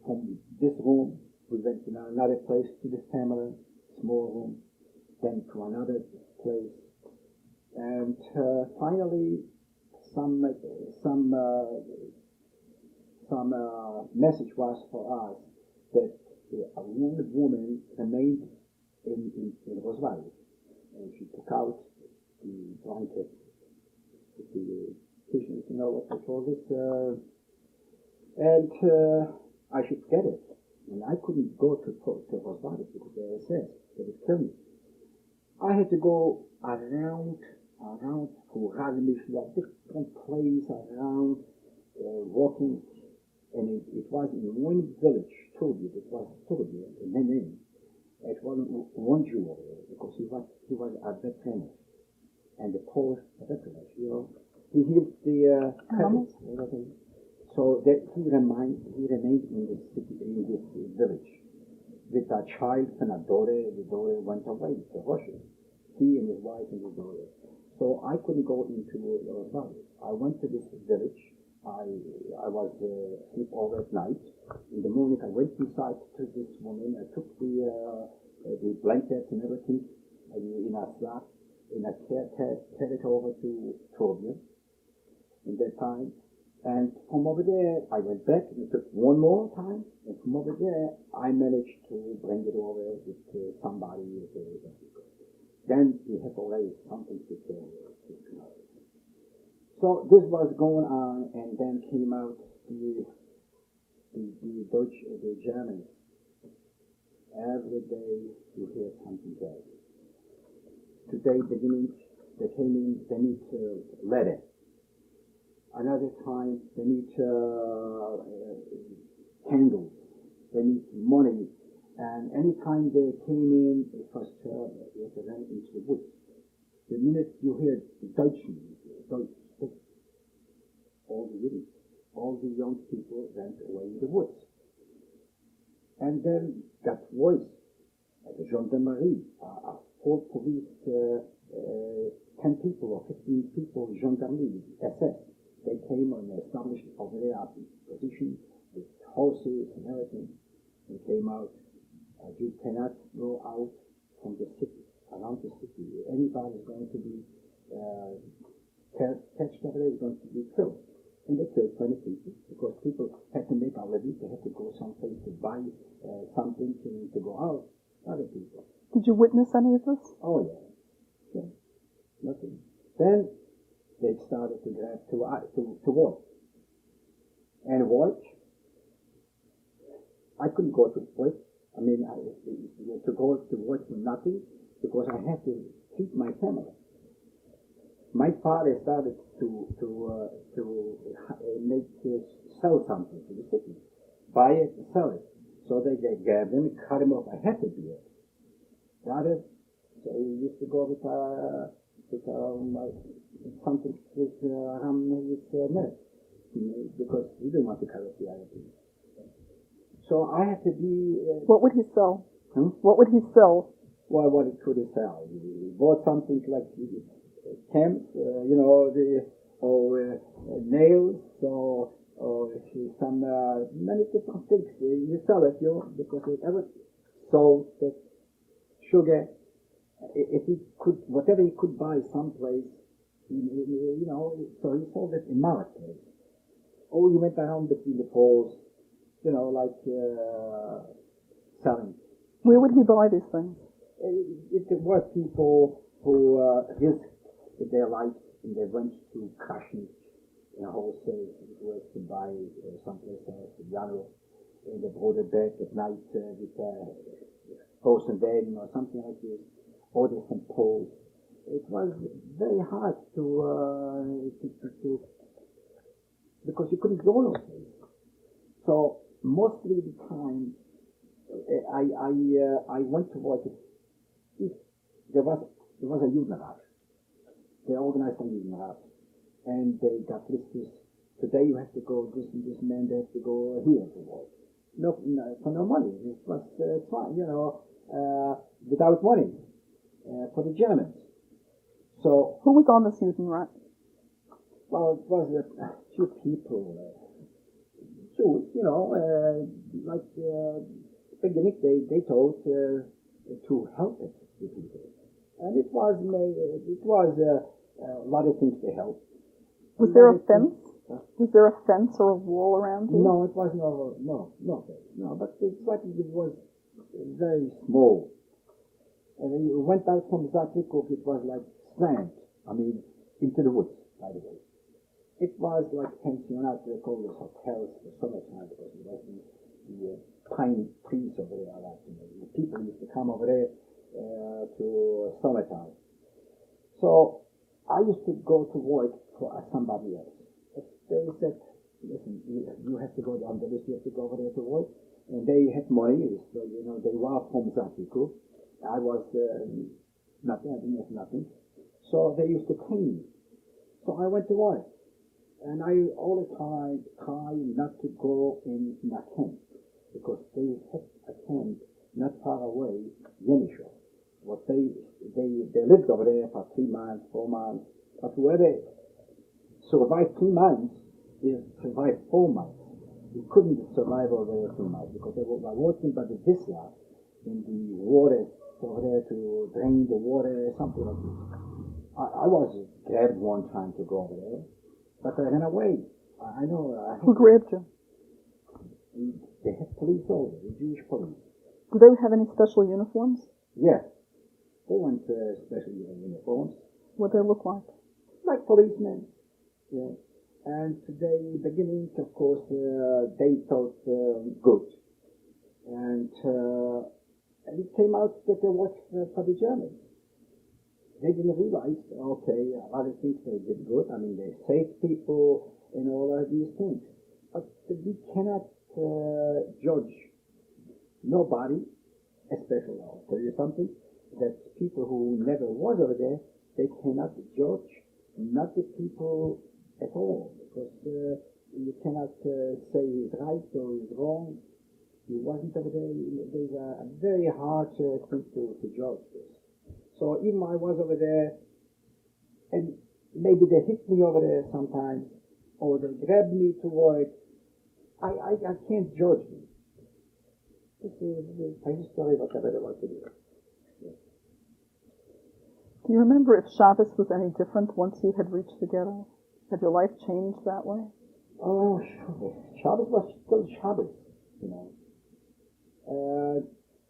From this room, we went to another place to the family, small room, then to another place, and finally some message was for us that a wounded woman remained in Roswell, and she took out the blanket, the cushions, you know what they call this, and I should get it. And I couldn't go to Roswell because the SS, they would kill me. I had to go around to Razmishli, a different place around, walking. And it was in one village, Torbia, it was Torbia, in Lenin. It wasn't one Jew over there, because he was a veteran. And the Polish veteran, you know, he healed the peasants, everything. So that he remained in this city, in this village, with a child and a daughter. The daughter went away to Russia. He and his wife and his daughter. So I couldn't go into Roswell. I went to this village. I was sleep over at night. In the morning, I went inside to this woman. I took the blankets and everything in a slab, and I carried it over to Torbia in that time. And from over there, I went back, and it took one more time. And from over there, I managed to bring it over with somebody. Then we have already something to say. So this was going on, and then came out the Germans. Every day you hear something else. Today they came in, they need leather. Another time they need candles. They need money. And any time they came in, it was terrible. You had to run into the woods. The minute you hear Deutschen, all the young people went away in the woods. And then got voice at the gendarmerie, a full police, 10 people or 15 people, gendarmerie, SS. They came and established over there a position with horses and everything. They came out. You cannot go out from the city, around the city. Anybody is going to be catched over there is going to be killed. And they killed 20 people because because people had to make a living. They had to go someplace to buy something to go out. Other people. Did you witness any of this? Oh yeah. Nothing. Then they started to grab to watch. And watch. I couldn't go to watch. I mean, to go to watch for nothing because I had to feed my family. My father started to make sell something to the city, buy it and sell it. So they grabbed him, cut him off. I had to do it. Got it. So he used to go with something with his neck because he didn't want to cut off the other people. So I had to be. What would he sell? What would he sell? Well, what could he sell? He bought something like camps, nails, or some many different things. You sell it, because whatever sold that sugar, if he could, whatever he could buy someplace, so he sold it in market. Or he went around between the poles, selling. Where would he buy these things? It were people who risked their lives and they went to Kashi in wholesale. It was to buy someplace else in Yano, and they brought it back at night with frozen bedding or something like this, or they sent poles. It was very hard to because you couldn't go no place. So mostly the time I went to watch it. If there was a Judenrat. They organized a Judenrat, and they got listers. Today you have to go. This and this man they have to go here to work. No, for no money. It was fine, without money for the Germans. So who was on this Judenrat? Well, it was a few people. Jews, beginning they told to help it the people, and it was a lot of things to help. Was there a fence? Was there a fence or a wall around you? No, it was no. But it's like it was very small. And when you went out from Zaklikov, it was like slant. I mean, into the woods, by the way. It was like pensionat, they called it hotels for summertime because it was the pine trees over there. The people used to come over there to summertime. So I used to go to work for somebody else. If they said, listen, you have to go down the list, you have to go over there to work. And they had money, so, they were from Zaklikov. I was nothing, I didn't have nothing. So they used to pay me. So I went to work. And I all the time try not to go in a tent, because they had a tent not far away, Yenisho. What they lived over there for 3 months, 4 months, but whoever survived 3 months is survived 4 months. We couldn't survive over there 3 months because they were working by the Visla in the water over there to drain the water, something like this. I was grabbed one time to go over there. But I ran away. I know. Who grabbed you? They had police over, the Jewish police. Do they have any special uniforms? Yeah. They went special uniforms. What they look like? Like policemen. Yeah. And today, beginning, of course, they thought good. And it came out that they worked for the Germans. They didn't realize, okay, a lot of things they did good. I mean, they saved people and all of these things. But we cannot judge nobody, especially, I'll tell you something, that people who never was over there, they cannot judge not the people at all. Because you cannot say he's right or he's wrong. He wasn't over there. There's a very hard thing to judge this. So even I was over there, and maybe they hit me over there sometimes, or they grabbed me to work. I can't judge them. This is a history, whatever they want to do. Yeah. Do you remember if Shabbos was any different once you had reached the ghetto? Had your life changed that way? Oh, sure. Shabbos was still Shabbos, you know.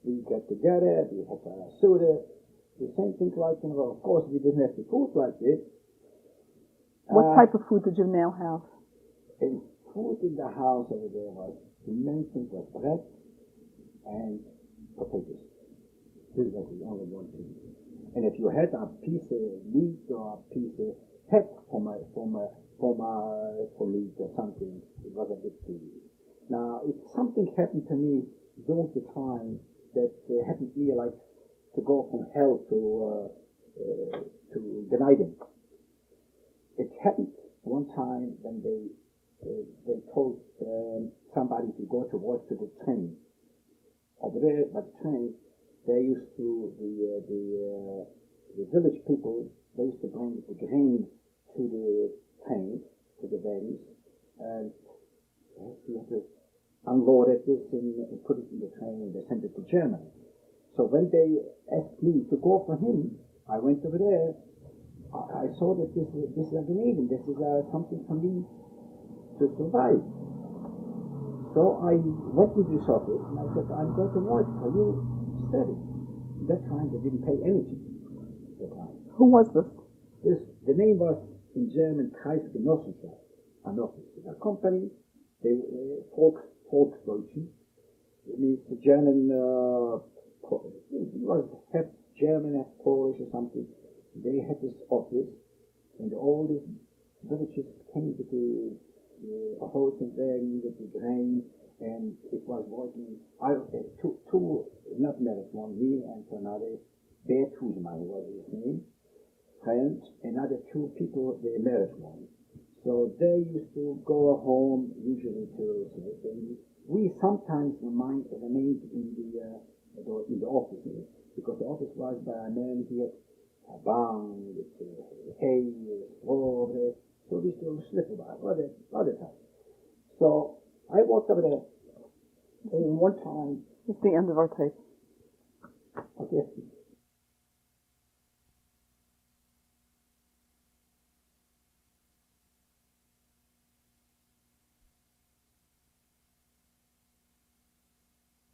We get together, we had a soda, the same thing like, you know, of course we didn't have the food like this. What type of food did you now have? And food in the house over there was, the main thing was bread and potatoes. This was the only one thing. And if you had a piece of meat or a piece of head for meat or something, it was a bit too. Now, if something happened to me during the time that happened to me, like to go from hell to Gan Eden. It happened one time when they told somebody to go to watch the train. Over there by the train, they used to the village people. They used to bring the grain to the train, to the wagons, and we had to unload it and put it in the train, and they sent it to Germany. So when they asked me to go for him, I went over there. I saw that this is a Canadian. This is something for me to survive. So I went to this office and I said, I'm going to work for you steady. At that time they didn't pay anything. Who was this? The name was in German Kreisgenossenschaft, an office. A company, they Volksdeutschen. It means the German, it was half German, half Polish or something. They had this office, and all these villages came to the horse and wagon with the grain, and it was working. Two not married, one me and another, Bert Husman was his name, and another two people, they married one. So they used to go home usually to sleep, and we sometimes remained in the office, because the office was by a man. He had a barn with hay, straw, so we used to slip about all the time. So I walked over there, and one time. It's the end of our tape. Okay.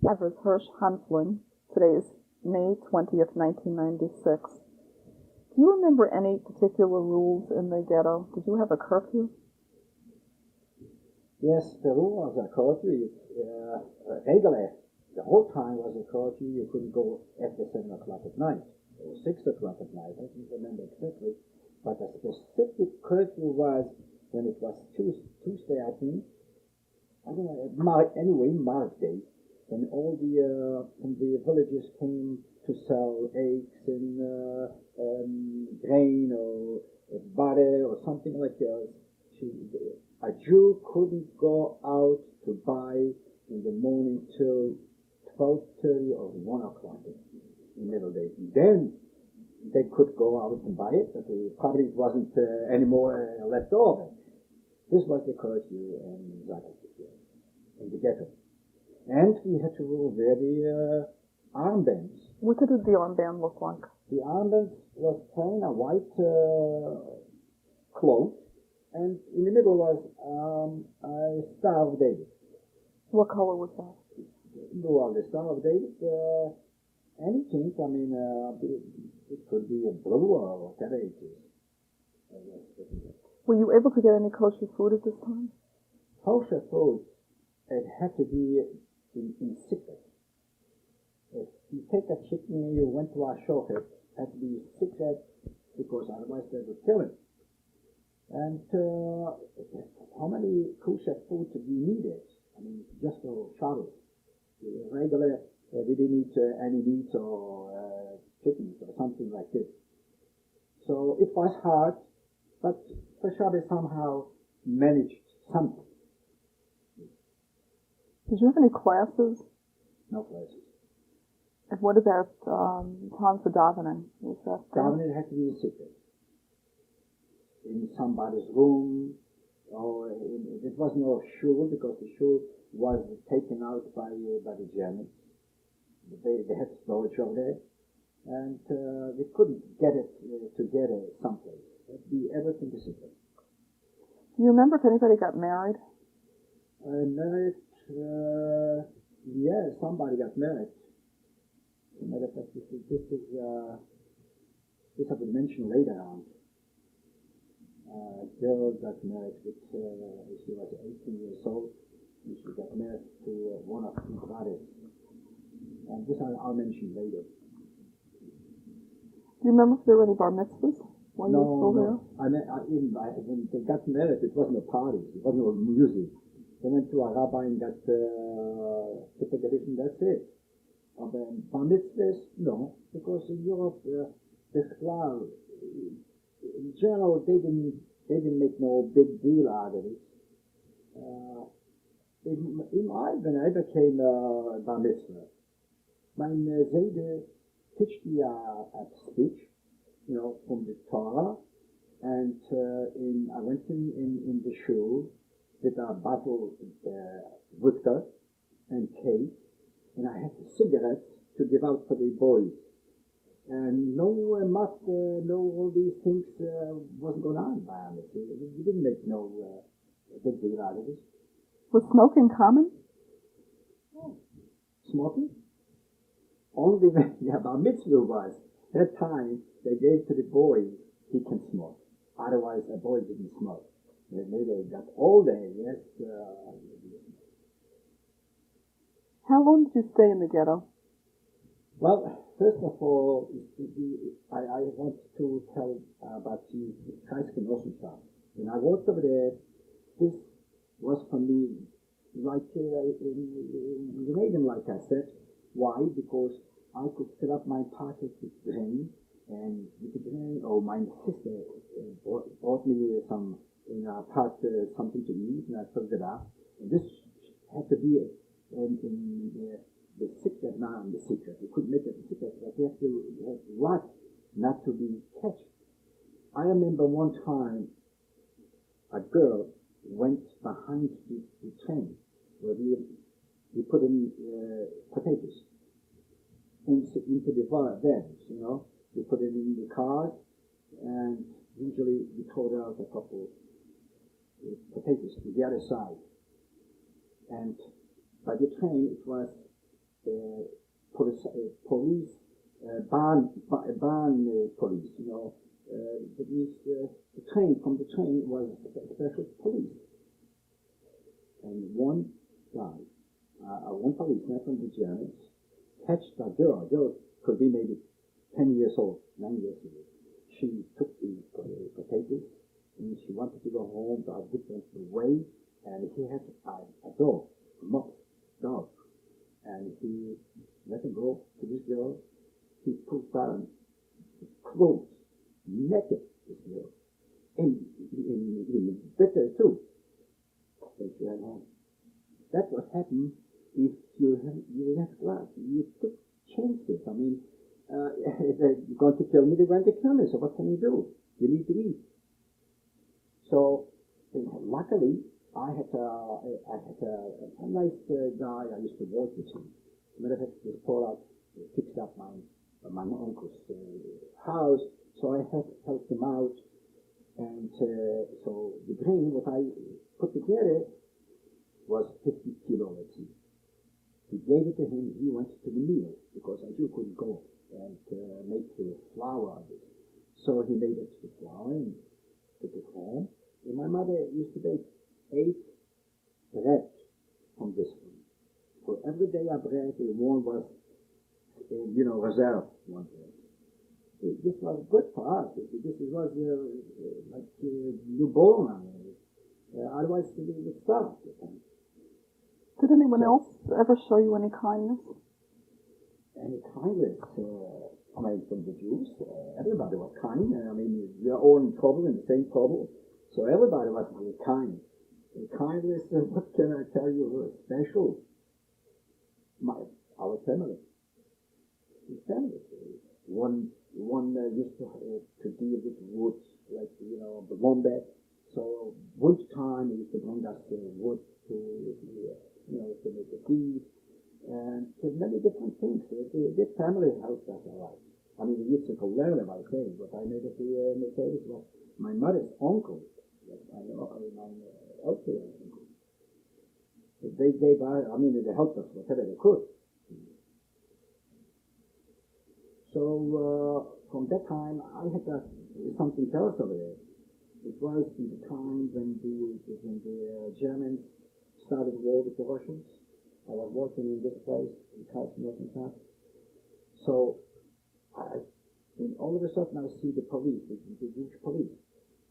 Tzvi Hersh Hanfling. Today is May 20th, 1996. Do you remember any particular rules in the ghetto? Did you have a curfew? Yes, the rule was a curfew. Regular. The whole time was a curfew. You couldn't go after 7 o'clock at night or 6 o'clock at night. I don't remember exactly. But a specific curfew was when it was Tuesday, I think. I don't know, Mark Day, when all from the villages came to sell eggs and grain or butter or something like that. A Jew couldn't go out to buy in the morning till 12:30 or 1 o'clock in the middle day. And then they could go out and buy it, but probably wasn't any more left over. This was the curfew in the ghetto. And we had to wear the armbands. What did the armband look like? The armband was plain, a white cloth, and in the middle was a Star of David. What color was that? Well, the Star of David, anything. I mean, it could be a blue or whatever it is. Were you able to get any kosher food at this time? Kosher food, it had to be in secret. If you take a chicken and you went to a shochet, it had to be secret, because otherwise they would kill it. And how many kosher food do you need it? I mean, just for Shabbos. Regular, we didn't eat any meat or chickens or something like this. So it was hard, but for Shabbos somehow managed something. Did you have any classes? No classes. And what about time for davening? Was that davening had to be a secret. In somebody's room, or it was no shul, because the shul was taken out by the Germans. They had storage over there, and we couldn't get it together someplace. It had to be everything a secret. Do you remember if anybody got married? Married, yeah, somebody got married. As a matter of fact, this I will mention later on. Girl got married with, she was 18 years old, and she got married to one of my brothers. And this I'll mention later. Do you remember if there were any bar mitzvahs while you were still there? When they got married, it wasn't a party, it wasn't a music. They went to a rabbi and got certification, that's it. Aber bar mitzvahs, no, because in Europe, in general, they didn't make no big deal out of it. When I became bar mitzvah, my Zayde pitched me a speech, from the Torah, and I went in the shul with a bottle of vodka and cake, and I had cigarettes to give out for the boys. And no all these things wasn't going on by us. We didn't make no big deal out of it. Was smoking common? Smoking? Only when bar mitzvah was. That time they gave to the boy, he can smoke. Otherwise a boy didn't smoke. Maybe they got older, yes. How long did you stay in the ghetto? Well, first of all, I want to tell about the Kreisgenossenschafft. When I worked over there, this was for me like in Reagan, like I said. Why? Because I could fill up my pockets with grain, and with the grain, my sister bought me some in a pot something to eat, and I filled it up. And this had to be in the secret, not in the secret. You couldn't make it a secret, but you have to watch not to be catched. I remember one time a girl went behind the train where we put in potatoes into the vans, We put it in the cars, and usually we throw out a couple potatoes to the other side. And by the train, it was police, ban police, that means from the train was special police. And one guy, one policeman from the Germans, catched a girl. A girl could be maybe 10 years old, 9 years old. She took the potatoes, and she wanted to go home a different way, and he had a dog, a mouse dog, and he let her go to this girl. He put down clothes, naked, this girl, in better too. And she went home. That's what happened if you left glass. You took chances. I mean, if they're going to kill me, they're going to kill me. So what can you do? You need to eat. So luckily, I had a nice guy I used to work with him. Matter of fact, this Polak fixed up my uncle's house, so I had helped him out. And so the grain, what I put together, was 50 kilo, let's see. He gave it to him. He went to the mill because I still couldn't go and make the flour of it. So he made it to flour and took it home. And my mother used to bake 8 bread from this one. For every day I bread, one was, reserve one bread. This was good for us. This was like newborn. Otherwise, we would starve. Did anyone else ever show you any kindness? Any kindness? From the Jews, everybody was kind. We are all in trouble, in the same trouble. So everybody was kind. And kindness, what can I tell you, was special? Our family. The family. One used to deal with wood, like, the wombat. So wood time, he used to bring us wood to make a feed, and to many different things. This family helped us a lot. We used to learn about things, but I made it the Mercedes was my mother's uncle, my elder uncle. They gave us, they helped us whatever they could. So from that time, I had something else over there. It was in the time when the Germans started war with the Russians. I was working in this place in Karlsruhe. So all of a sudden I see the police, the Jewish police,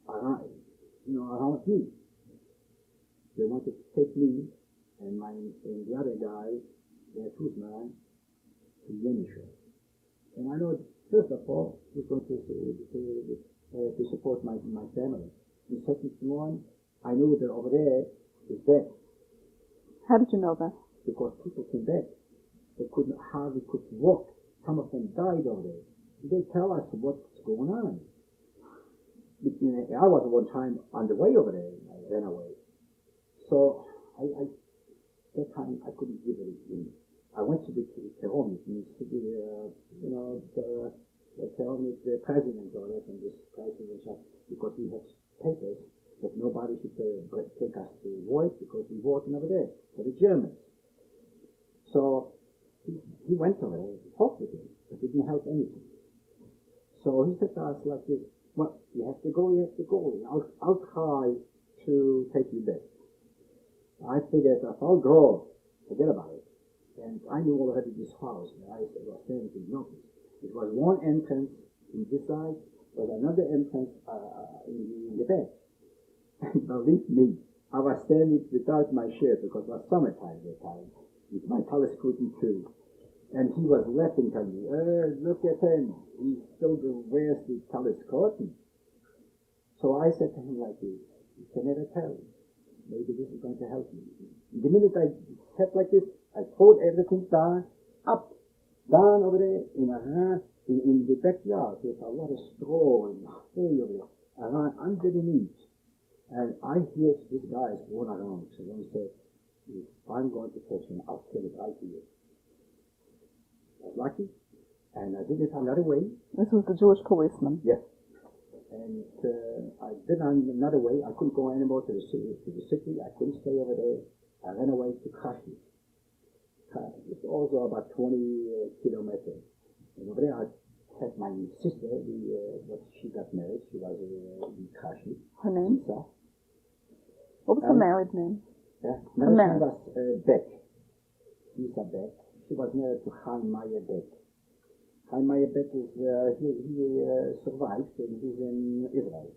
around me. They wanted to take me and the other guy, the Tuzman, to Yenisha. And I know, first of all, he was going to support my family. And second one, I knew that over there is dead. How did you know that? Because people came back. They hardly could walk. Some of them died over there. They tell us what's going on. I was one time on the way over there, and I ran away. So that time I couldn't give it in. I went to the Tehomit, the president or that, and this president, because we had papers that nobody should take us to war because we working over there for the Germans. So he went over there to talk with him, but it didn't help anything. So he said to us like this, well, you have to go, and I'll try to take you back. I figured if I'll go, forget about it. And I knew already this house where I was standing in the office. It was one entrance in this side, was another entrance in the back. And believe me, I was standing without my shirt because it was summertime that time, with my telescoping too. And he was laughing at me. Look at him. He still wears the telescoping. So I said to him like this, you can never tell. Maybe this is going to help me. The minute I said like this, I pulled everything down over there in the backyard. There's a lot of straw and hay over there. I ran underneath. And I hear this guy is going around. So one said, if I'm going to catch him, I'll kill it right here. I was lucky. And I did it another way. This was the Jewish policeman. Yes. And I did it another way. I couldn't go anymore to the city. I couldn't stay over there. I ran away to Kashi. It's also about 20 kilometers. And over there I had my sister, she got married. She was in Kashi. Her name? Lisa. What was her married name? Yeah. Her married. She was Beck. Lisa Beck. She was married to Chaim Meyer Beck. Chaim Meyer Beck is, he survived and he's in Israel.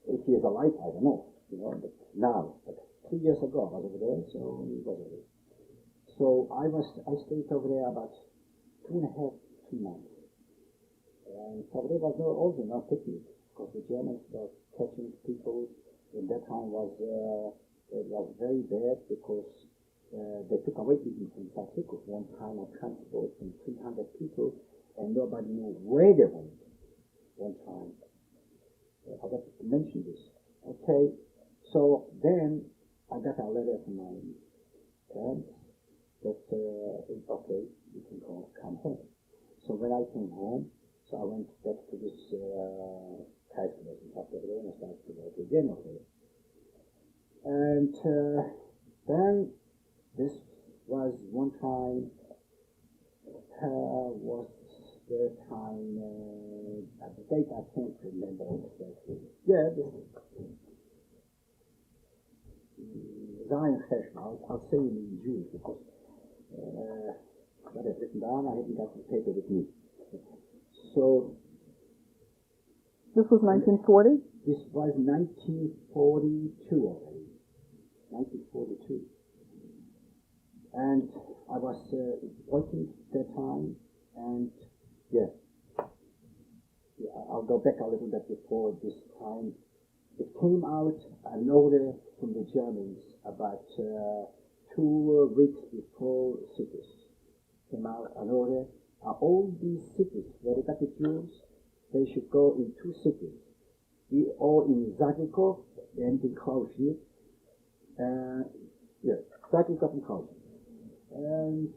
If he is alive, I don't know, but now. But 3 years ago I was over there, so he was over there. So I stayed over there about 2 months. And over there was also no picnic, because the Germans were catching people. In that time it was very bad because they took away people from Satikov. One time I transported some 300 people and nobody knew where they went. One time. I forgot to mention this. Okay, so then I got a letter from my parents that okay, you can come home. So when I came home, so I went back to this Kaiser and after there, and I started to work again over there. And then this was one time, was the time, at the date I can't remember exactly. Yeah, this Tzvi Hersh. I'll say it in Jewish because I got it written down. I haven't got the paper with me. So this was 1940? This was 1942 already. 1942. And I was working at that time, and I'll go back a little bit before this time. It came out an order from the Germans about 2 weeks before cities. Came out an order. All these cities where they got the Jews, they should go in 2 cities, or in Zagikov and in Klausier. Zagikov and Klausier. And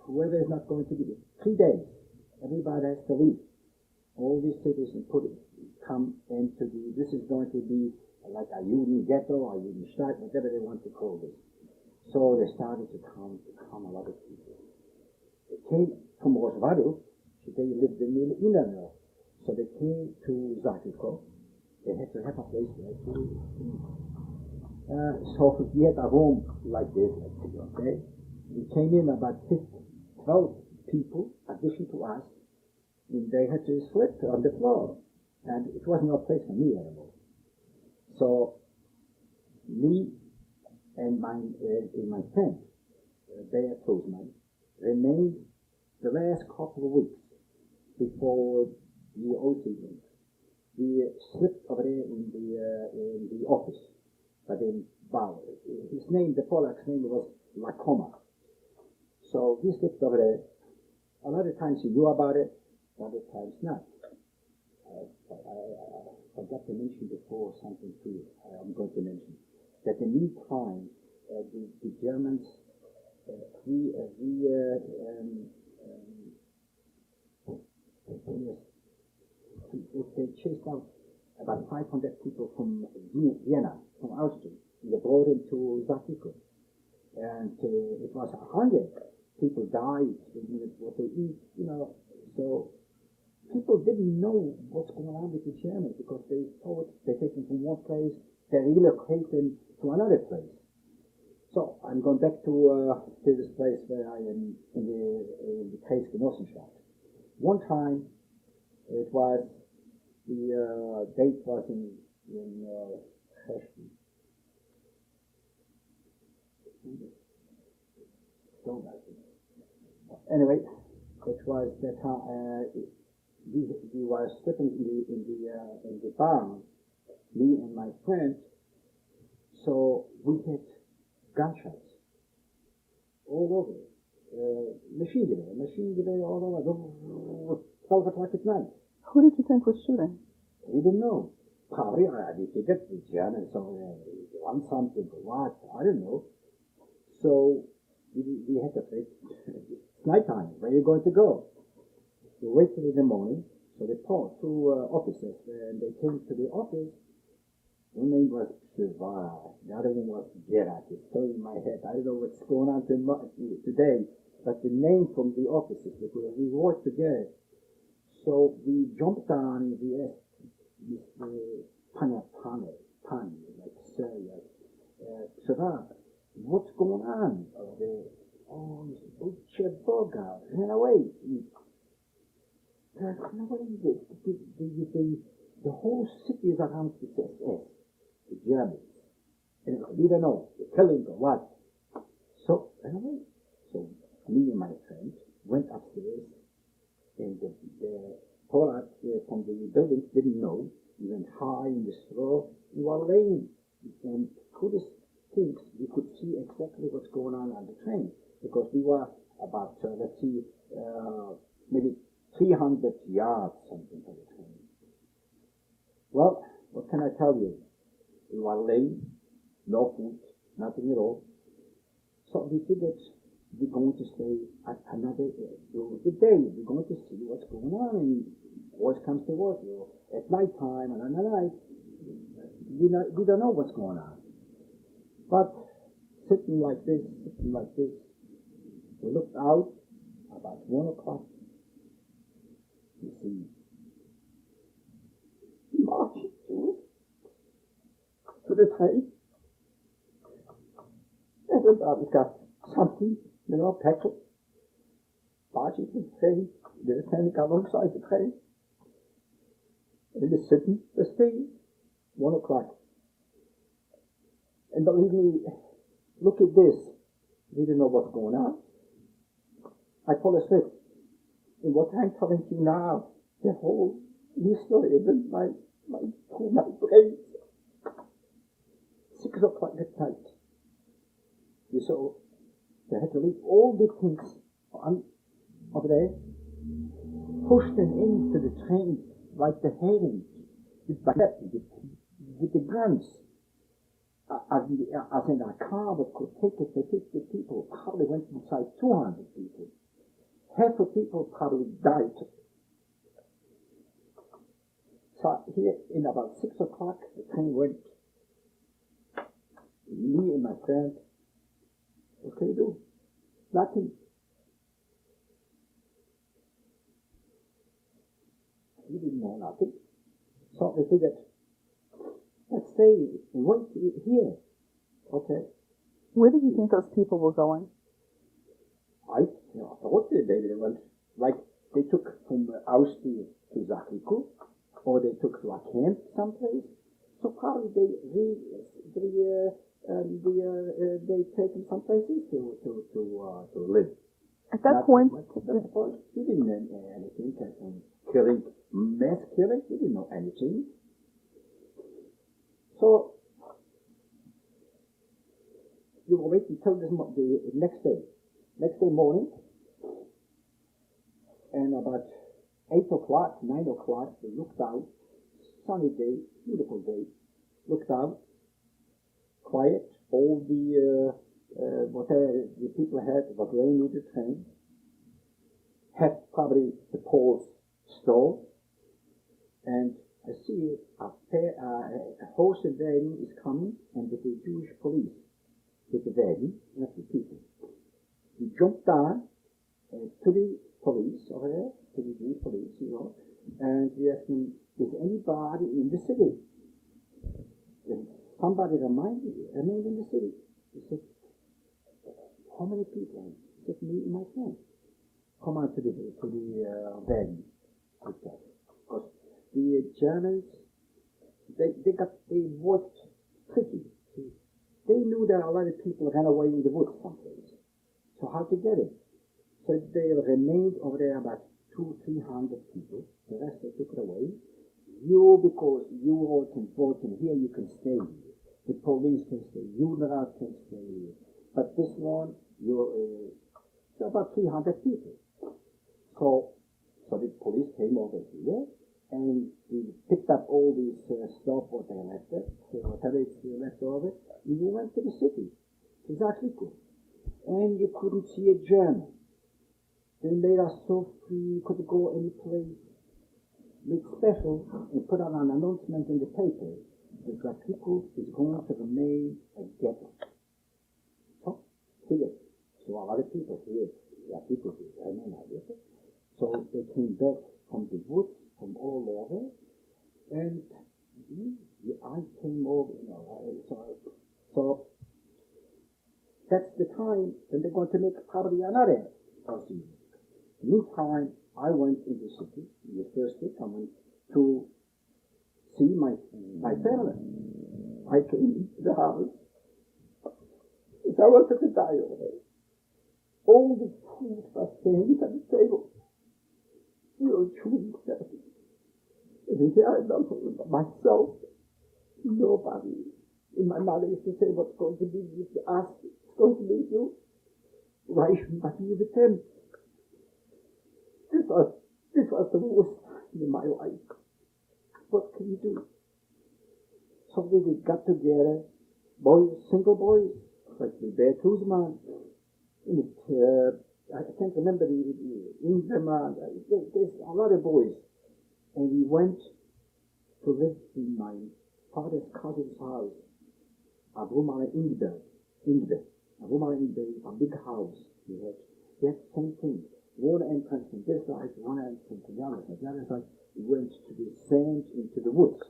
whoever is not going to be there, 3 days, everybody has to leave. All these cities and come into this is going to be like a Juden ghetto or a Juden Stadt, whatever they want to call this. So they started to come a lot of people. They came from Rosvado, so they lived in the inner north. So they came to Zakiko. They had to have a place there to so we had a room like this, let's say, okay? We came in about 12 people, addition to us, and they had to sleep on the floor. And it was no place for me anymore. So me and my friend, Bear Tosman, remained the last couple of weeks before the OT went. We slept over there in the office, but in Bauer. His name, the Polak's name was Lakoma. So we slept over there. A lot of times he knew about it, other times not. I forgot to mention before something too. I'm going to mention that in the meantime, the Germans they chased out about 500 people from Vienna, from Austria. They brought them to Zakiko. And it was 100 people died, what they eat, so people didn't know what's going on with the Germans because they thought they take them from one place, they relocate them to another place. So I'm going back to this place where I am in the Kreisgenossenschaft. One time, it was the date was in anyway, it was that we were sleeping in the barn, me and my friend. So we had gunshots all over, machine gun all over, 12 o'clock at night. Who did you think was shooting? We didn't know. Probably we figured the Germans want something or what, I don't know. So we had to think, it's nighttime, where are you going to go? We waited in the morning, so they called two officers, and they came to the office. One name was Tzvi, the other one was Gerard. It's still in my head. I don't know what's going on today, but the name from the officers, because we worked together. So we jumped on and we asked Mr. Pani, like sir, Tzvi, what's going on over there? Oh, Mr. Ucheboga ran away. The whole city is around the SS, the Germans. And we don't know, they're killing or what. So, anyway, so me and my friend went upstairs, and the Polak from the building didn't know. We went high in the straw, and we were laying. And through the things, we could see exactly what's going on the train, because we were about, maybe 300 yards, something from the train. Well, what can I tell you? We were late, no food, nothing at all. So we figured we're going to stay at another day. We're going to see what's going on, and worst comes to worst. At night time and at night, we don't know what's going on. But sitting like this, we looked out about 1 o'clock. You see, marching to the train. Everybody's got something, packet, marching to the train. They're standing alongside the train. And they're sitting, they're staying. 1 o'clock. And believe me, look at this. We didn't know what's going on. I fall asleep. And what I'm telling you now, the whole history is in my brain. 6 o'clock at night. So they had to leave all the things over there, push them into the train like the herring, with the guns. As in a car that could take it to 50 people, probably went inside 200 people. Half of people probably died. So here, in about 6 o'clock, the train went. Me and my friend, What can you do? Nothing. He didn't know nothing. So I figured, let's stay right here. Okay. Where did you think those people were going? I thought they went, like, they took from Austria to Zakriku, or they took to a camp someplace. So probably they take them some places to live. At that point, he didn't know anything. Killing, mass killing, he didn't know anything. So you will wait until the next day morning, and about 8 o'clock, 9 o'clock, we looked out, sunny day, beautiful day, looked out, quiet, all the whatever the people had was laying in the train, had probably the poles stalled, and I see a horse and wagon is coming, and with the Jewish police, with the wagon, and the people. We jumped down to the police over there, to the Jewish police, and we asked them, is anybody in the city? And somebody remained in the city. He said, how many people? He said, me and my friend. Come on to the wagon. Because the Germans, they worked tricky. They knew that a lot of people ran away in the woods someplace. So how to get it? So they remained over there about 200-300 people. The rest they took it away. Because you all can vote in here, you can stay here. The police can stay. You can stay here. But this one, about 300 people. So the police came over here, and we picked up all these stuff, what they left there, whatever is left over, and we went to the city, to Zakriku. And you couldn't see a German. They made us so free, you could go any place. Made special and put out an announcement in the paper that Zakriku is going to remain a ghetto. So, here. So a lot of people here, people here, I mean, so they came back from the woods, from all over, and I came over, so that's the time when they're going to make probably another person. Meantime, I went in the city, the first week I went to see my family. I came into the house. I wanted to die over there. All the food was standing at the table. Chewing stuff. And here I am myself. Nobody. And my mother used to say, what's going to be with us? It's going to be you. Why shouldn't I be with them? This was the worst time in my life. What can you do? So we got together, boys, single boys, like the Bear Kuzman, I can't remember the Ingman, there's a lot of boys. And we went to live in my father's cousin's house, Avrumala Ingbe, a big house. He had the same thing. One entrance from this side, one entrance from the other side. The other side went to the sand into the woods.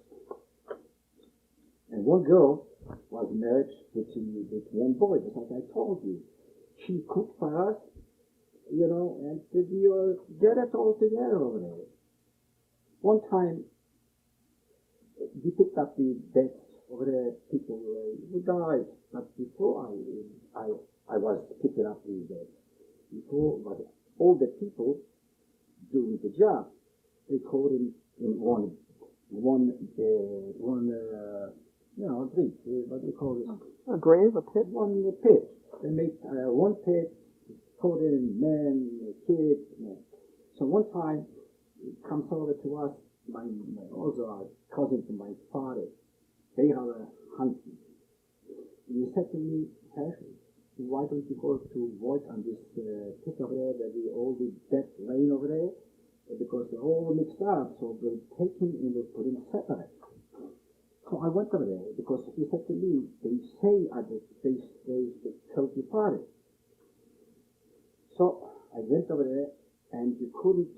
And one girl was married with one boy, just like I told you. She cooked for us, and we were get it all together over there. One time, we picked up the beds over there, people who died. But before I was picking up the beds, before all the people doing the job, they called him in one drink. What do you call this? A grave, a pit? One pit. They make one pit, called in men, kids. So one time, it comes over to us, also a cousin to my father, Tzvi Hersh Hanfling. He said to me, Hersh, why don't you go to work on this pit over there, where all the dead laying over there, because they're all mixed up, so we'll take him and we'll put him separate. So I went over there, because he said to me, they say they killed your father. So I went over there, and you couldn't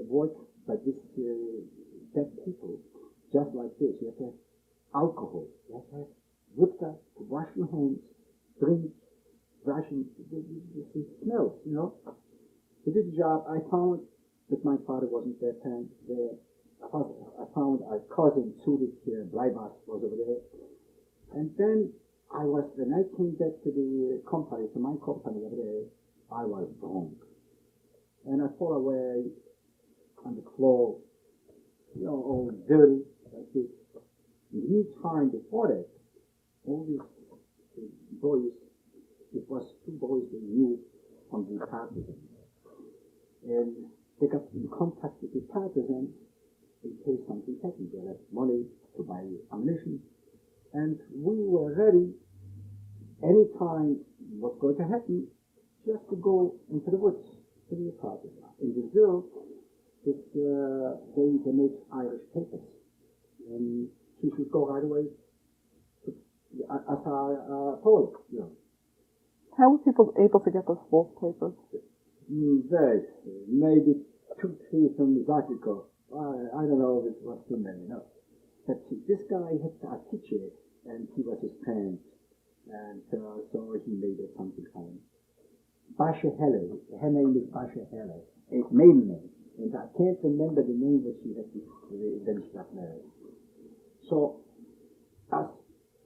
work by this dead people just like this. You have to have alcohol. You have to have vodka to wash your hands, drink, washing. The smells, you know. I did the job. I found that my father wasn't that time there. I found a cousin, Tzvi Hersh was over there. And then when I came back to the company, to my company over there, I was drunk. And I fell away on the floor, you know, all dirty, like this. In the meantime, before that, all these boys, it was two boys they knew from the partisans. And they got in contact with the partisans in case something happened. They had money to buy ammunition. And we were ready anytime what's going to happen, just to go into the woods to the partisans. In Brazil, they make Irish papers. And she should go right away as a Polish, you know. How were people able to get those false papers? Very, maybe 2-3 from Zakiko. I don't know if it was too many, no. But this guy had a teacher, and he was his friend, and so he made it something fine. Basha Heller, her name is Basha Heller, a maiden name, and I can't remember the name that she had when she got married. So, as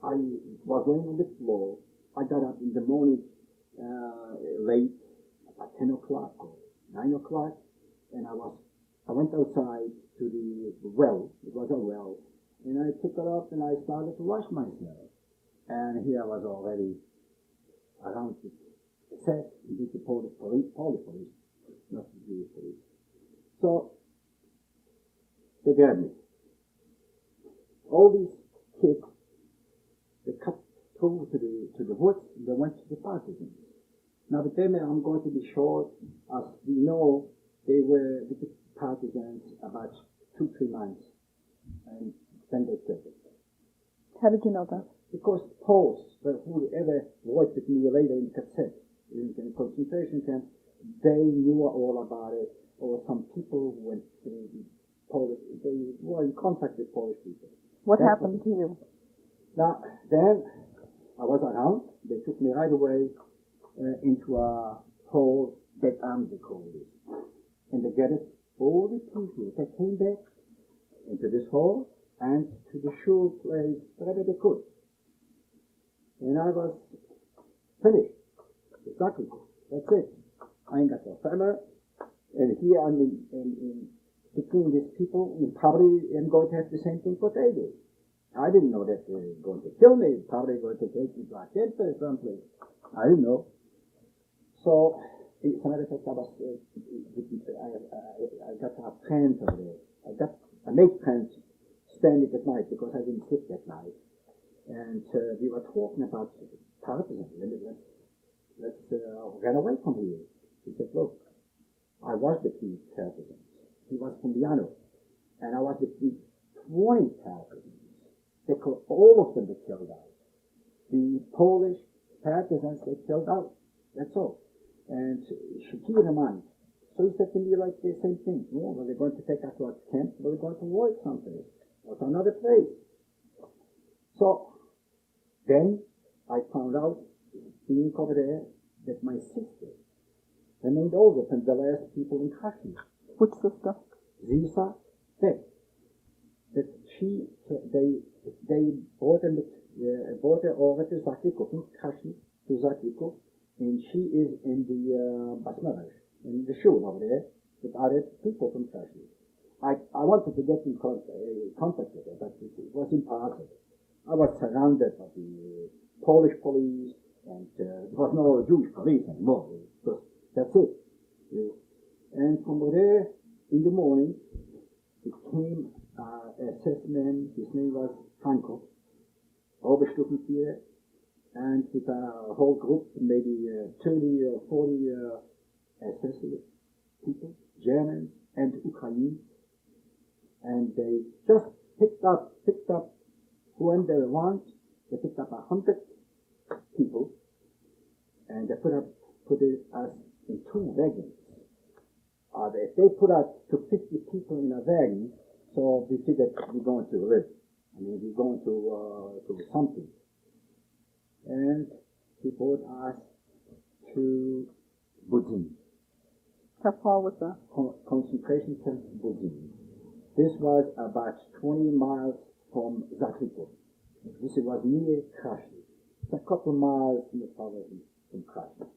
I was laying on the floor, I got up in the morning late, about 10 o'clock or 9 o'clock, and I went outside to the well. It was a well, and I took it up and I started to wash myself. And here I was already around the set with the Polish police, not the Jewish police. So they grabbed me. All these kids, they cut through to the woods, they went to the partisans. Now with them, I'm going to be short, as we know, they were with the partisans about 2-3 months, and then they killed them. How did you know that? Because Poles, whoever worked with me later in cassette, in the concentration camp, they knew all about it, or some people who went to Polish, they were in contact with Polish people. What happened to you? Now, then, I was around, they took me right away into a hole that they called it. And they gathered all the people that came back into this hole and to the shul place wherever they could. And I was finished. Exactly. That's it. I ain't got no family. And here I'm in between these people, you probably am going to have the same thing what they did. I didn't know that they were going to kill me. Probably going to take me to a tent or something. I didn't know. So, as a matter of fact, I got a friend over there. I made friends standing at night because I didn't sleep that night. And we were talking about partisans. Let's run away from here. He said, look, I was with these partisans. He was from Viano. And I was with these 20 partisans. All of them were killed out. The Polish partisans, they killed out. That's all. And she keep in mind. So he said to me like the same thing. Oh, well, they're going to take us to a camp, but we're going to work someplace or to another place. So then I found out, being over there, that my sister remained older than the last people in Kashmir. Which sister? Zisa Beck. That they brought her over to Zakiko, from Kashmir to Zakiko. And she is in the Basmaraj, in the shul over there, with other people from Kashmir. I wanted to get in contact with her, but it was impossible. I was surrounded by the Polish police, and there was no Jewish police anymore. That's it. And from there, in the morning, it came a assessment. His name was Franco, Obersturmführer, and with a whole group, maybe 30 or 40 SS people, Germans and Ukrainians, and they just picked up whom they want. They picked up 100 people, and they put it as in two wagons. If they put out to 50 people in a wagon, so we figured we're going to live. I mean, we're going to something. And he brought us to Budin. How far was that? Concentration camp Budin. This was about 20 miles from Zagreb. This was near Krasny. It's a couple miles farther from Krasny.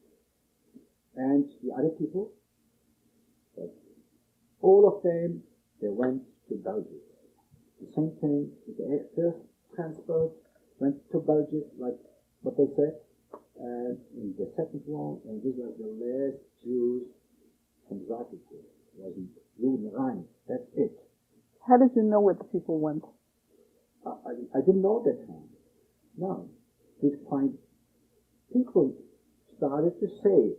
And the other people, all of them, they went to Belgium. The same thing, the first transport went to Belgium, like what they said. And in the second one, and this was the last Jews from Zagreb. It was Juden Rhein. That's it. How did you know where the people went? I didn't know that time. No. People started to say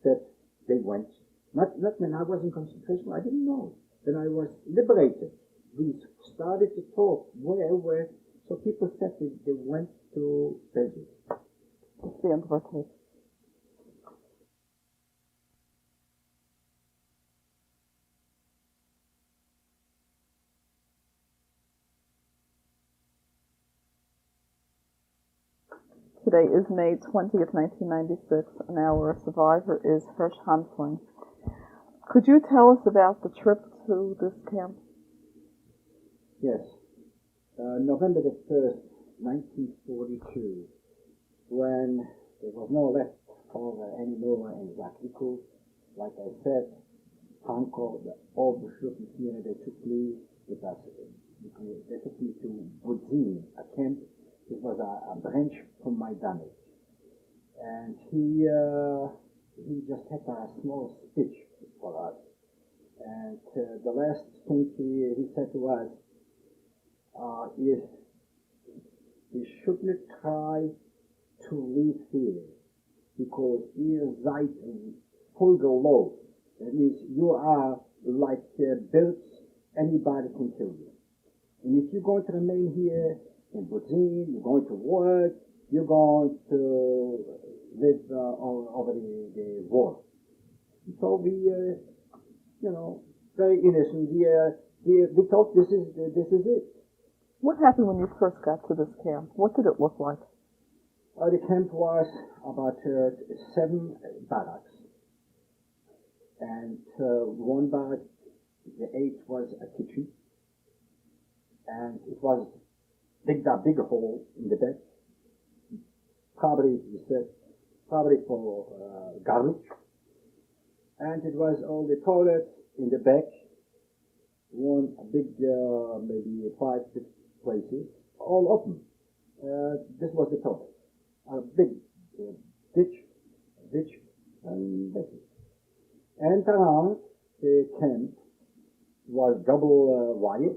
that they went. Not when I was in concentration, I didn't know. When I was liberated, we started to talk where. So people said they went to Belgium. That's the end of our tape. Today is May 20th, 1996, and our survivor is Hersh Hanfling. Could you tell us about the trip to this camp? Yes. November the 1st, 1942, when there was no left over anymore in Zagreb. Like I said, Franco, all the shooting here, they took me to Budin, a camp. It was a branch from Majdanek. And he just had a small speech for us. And the last thing he said to us is, you shouldn't try to live here, because ihr seid vogellos. That means you are like birds, anybody can kill you. And if you're going to remain here in Budin, you're going to work, you're going to live over the war. So we, very innocent. We thought this is it. What happened when you first got to this camp? What did it look like? The camp was about 7 barracks, and one barrack, the 8th was a kitchen, and it was a big hole in the back, probably for garbage, and it was all the toilets in the back, a big, maybe 5-6 places, all open. This was the toilet. A big ditch, and that's it. And around the camp was double wire.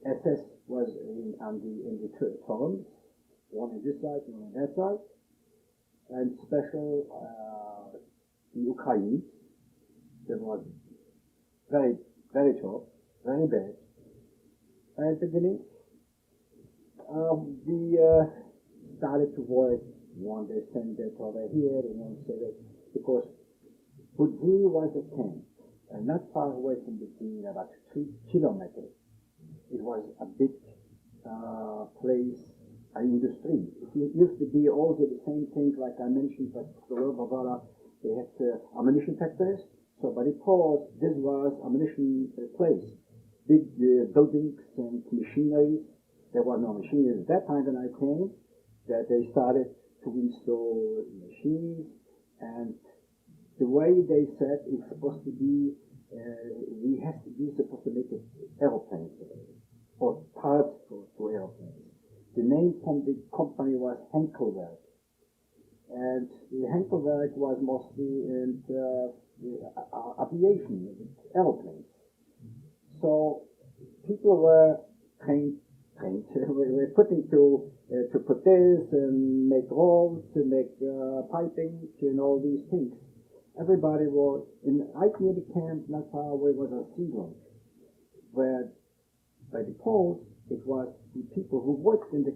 SS was in the columns, one on this side, one on that side, and special Ukraine. That was very, very tough, very bad. And beginning, we started to work. One day send that over here, and one say that, because Budin was a camp, and not far away from Budin, about 3 kilometers. It was a big place, an industry. It used to be also the same things like I mentioned, but they had ammunition factories. So, but this was ammunition place. Big buildings and machinery. There was no machinery at that time when I came. That they started to install machines, and the way they said it's supposed to be, we supposed to make aeroplanes or parts for aeroplanes. The name from the company was Henkelwerk, and the Henkelwerk was mostly in aviation, aeroplanes. So people were trained. We were putting to put this and make roads, to make piping, and all these things. Everybody was right near the camp, not far away, was a sea launch, where by the poles it was the people who worked in this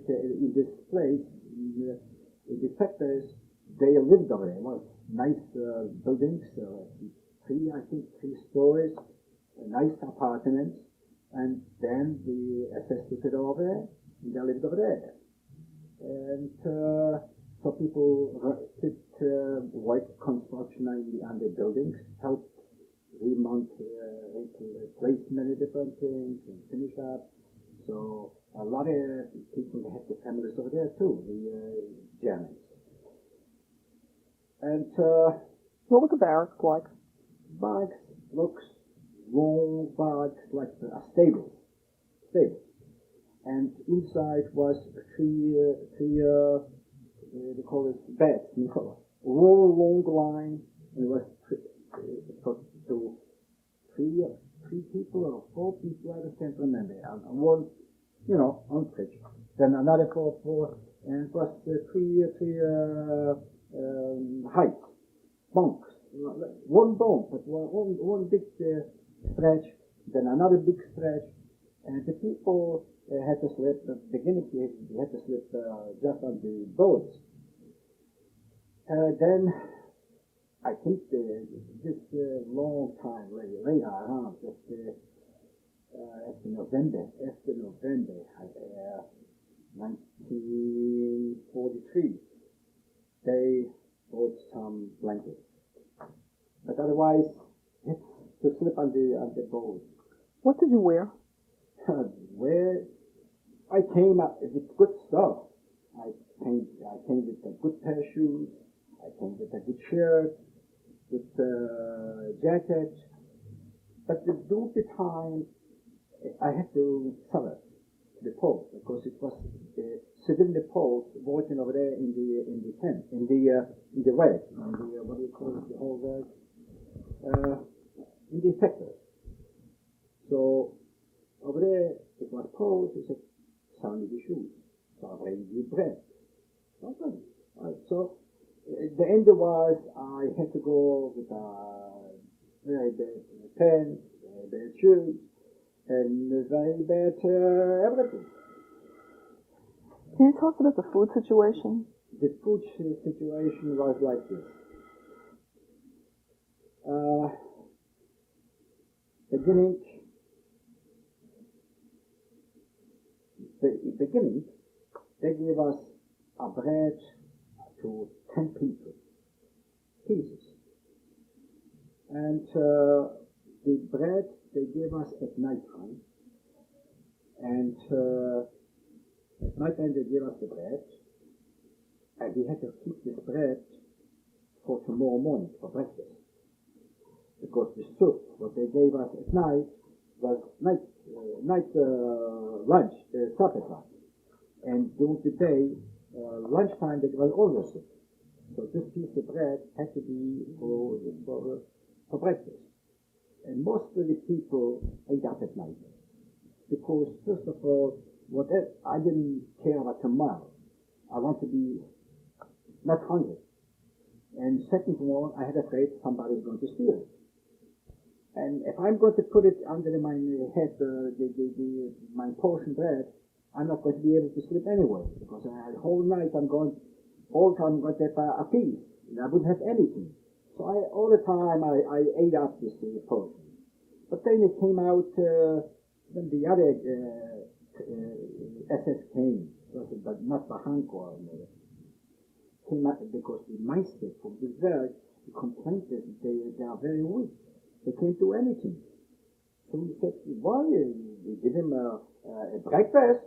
place, in the factories. They lived over there. It was nice buildings, three stories, nice apartments, and then the SS took it over, and they lived over there. And so people did white construction on the buildings, helped replace many different things and finish up. So a lot of people had the families over there too, the Germans. And what was the barracks like? Barracks looks long barracks like a stable. And inside was three they call it beds, long line, and it was to three people or four people, I can't remember, and one, on bridge. Then another four, and it was three heights, bunks, one bunk, but one big stretch, then another big stretch, and the people had to sleep, at the beginning they had to sleep just on the boats. Then I think this long time later on, after November, 1943, they bought some blankets. But otherwise, it's to sleep on the boat. What did you wear? Where I came up with good stuff. I came with a good pair of shoes. I came with a good shirt, with a jacket. But during the time, I had to sell it to the Poles because it was civilian Poles working over there in the tent, in the way, what do you call it, the whole way, in the factory. So over there, it was Poles. He said, "Sell me the shoes, so I bring you bread." Okay. So the end was I had to go with a very bad pants, very bad shoes, and very bad everything. Can you tell us about the food situation? The food situation was like this. Beginning, they gave us a bread to 10 people, pieces. And the bread they gave us at night time. And at night time they gave us the bread. And we had to keep this bread for tomorrow morning, for breakfast. Because the soup, what they gave us at night, was night lunch, supper time. And during the day, lunchtime, there was always soup. So this piece of bread had to be for breakfast. And most of the people ate up at night. Because, first of all, whatever, I didn't care about tomorrow. I want to be not hungry. And second of all, I had afraid somebody's going to steal it. And if I'm going to put it under my head, my portion bread, I'm not going to be able to sleep anyway, because the whole night all the time I'm going to have a piece, and I wouldn't have anything. So all the time I ate up this portion. But then it came out, then the other SS came, but not the Hanko, came out because the Meister from the Werk complained that they are very weak. They can't do anything. So we said, well, we give him a breakfast.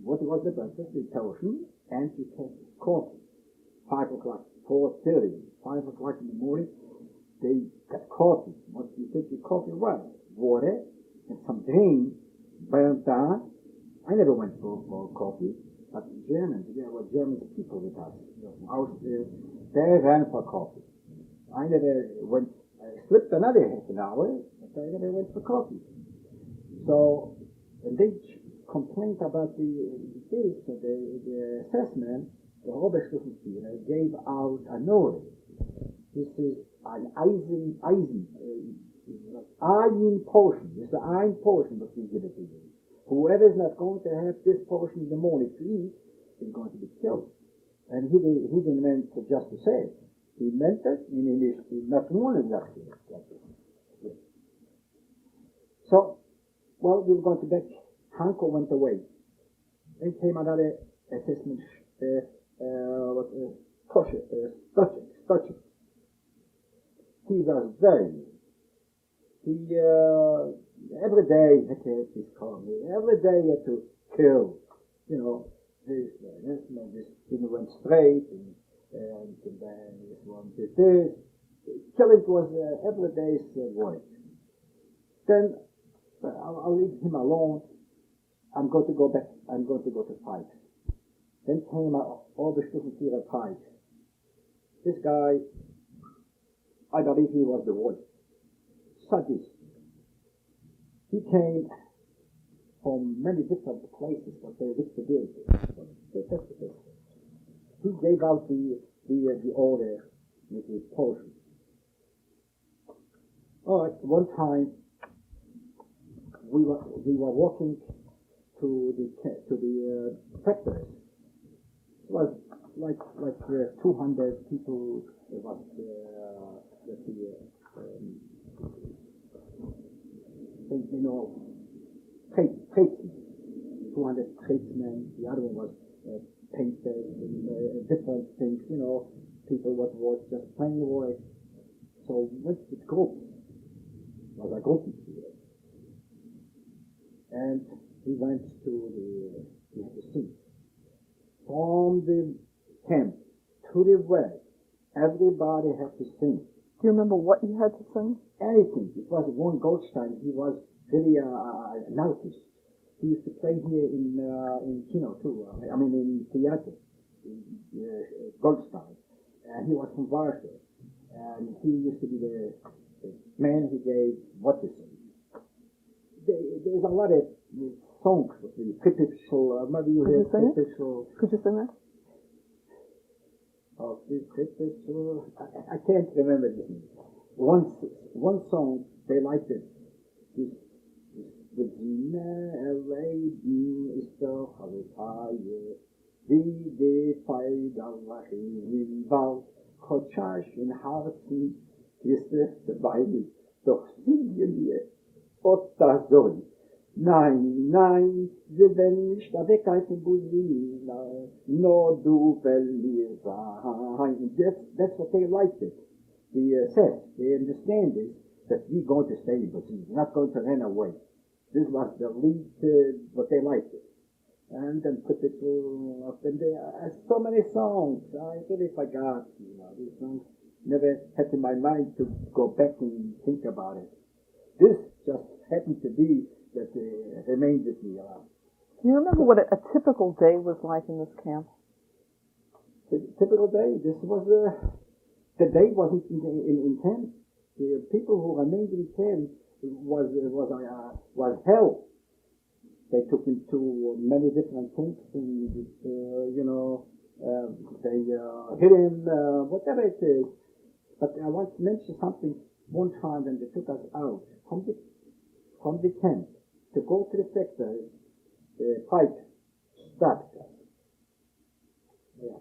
What was the breakfast? The toast and we had coffee. 5 o'clock, 4:30, 5 o'clock in the morning, they got coffee. What do you think the coffee was? Water and some grain burnt down. I never went for coffee, but the Germans, there were German people with us. They ran for coffee. I never went. I slipped another half an hour, but I never went for coffee. So when they complained about the assessment, the Oberstufenführer gave out a notice. This is an iron portion. This is an iron portion that we give it to you. Whoever is not going to have this portion in the morning to eat is going to be killed. And he didn't mean just to say it. He meant it, in not one exactly. So, well, we were going to bed. Hanko went away. Then came another assessment, Stochek. He was very new. He, every day he had to have his car. Every day he had to kill. You know, this didn't went straight, and then this one did this. Killing was every day's work. Then I'll leave him alone. I'm going to go back. I'm going to go to Pikes. Then came all the students here at Pikes. This guy, I believe he was the voice. Sadist. He came from many different places, but they with the building. He gave out the order with the potion. All right. One time we were walking to the factory. It was like 200 people. It was tradesmen. 200 tradesmen. The other one was painters and different things. You know, people was just playing away. So went with groups. Was a group here. And we went we had to sing. From the camp to the west, everybody had to sing. Do you remember what you had to sing? Anything. It was one Goldstein. He was really an artist. He used to play here in Kino too. In theater. Goldstein. And he was from Warsaw. And he used to be the man who gave what to sing. There's a lot of songs with the typical, maybe you hear typical. Could you sing that? Of the typical, I can't remember this name. One song, they liked it. This Leben ist doch Hawaii, wie die Feierlachen im Wald, Chotschach in Harzen, ist es dabei, doch singen wir. Otta soll. Nein, wir werden nicht weghalten, Busina, no du verlierst sein. That's what they liked it. They understand it, that we're going to stay in Busina, we're not going to run away. This was the lead, what they liked it. And then put it up in there. So many songs, I really forgot, these songs. Never had in my mind to go back and think about it. This just happened to be that remained with me. Do you remember what a typical day was like in this camp? The typical day? This was, the day wasn't in camp. The people who remained in camp was hell. They took him to many different things, and they hit him, whatever it is. But I want to mention something. One time when they took us out from the camp to go to the factory, the Pike stopped us. Yeah,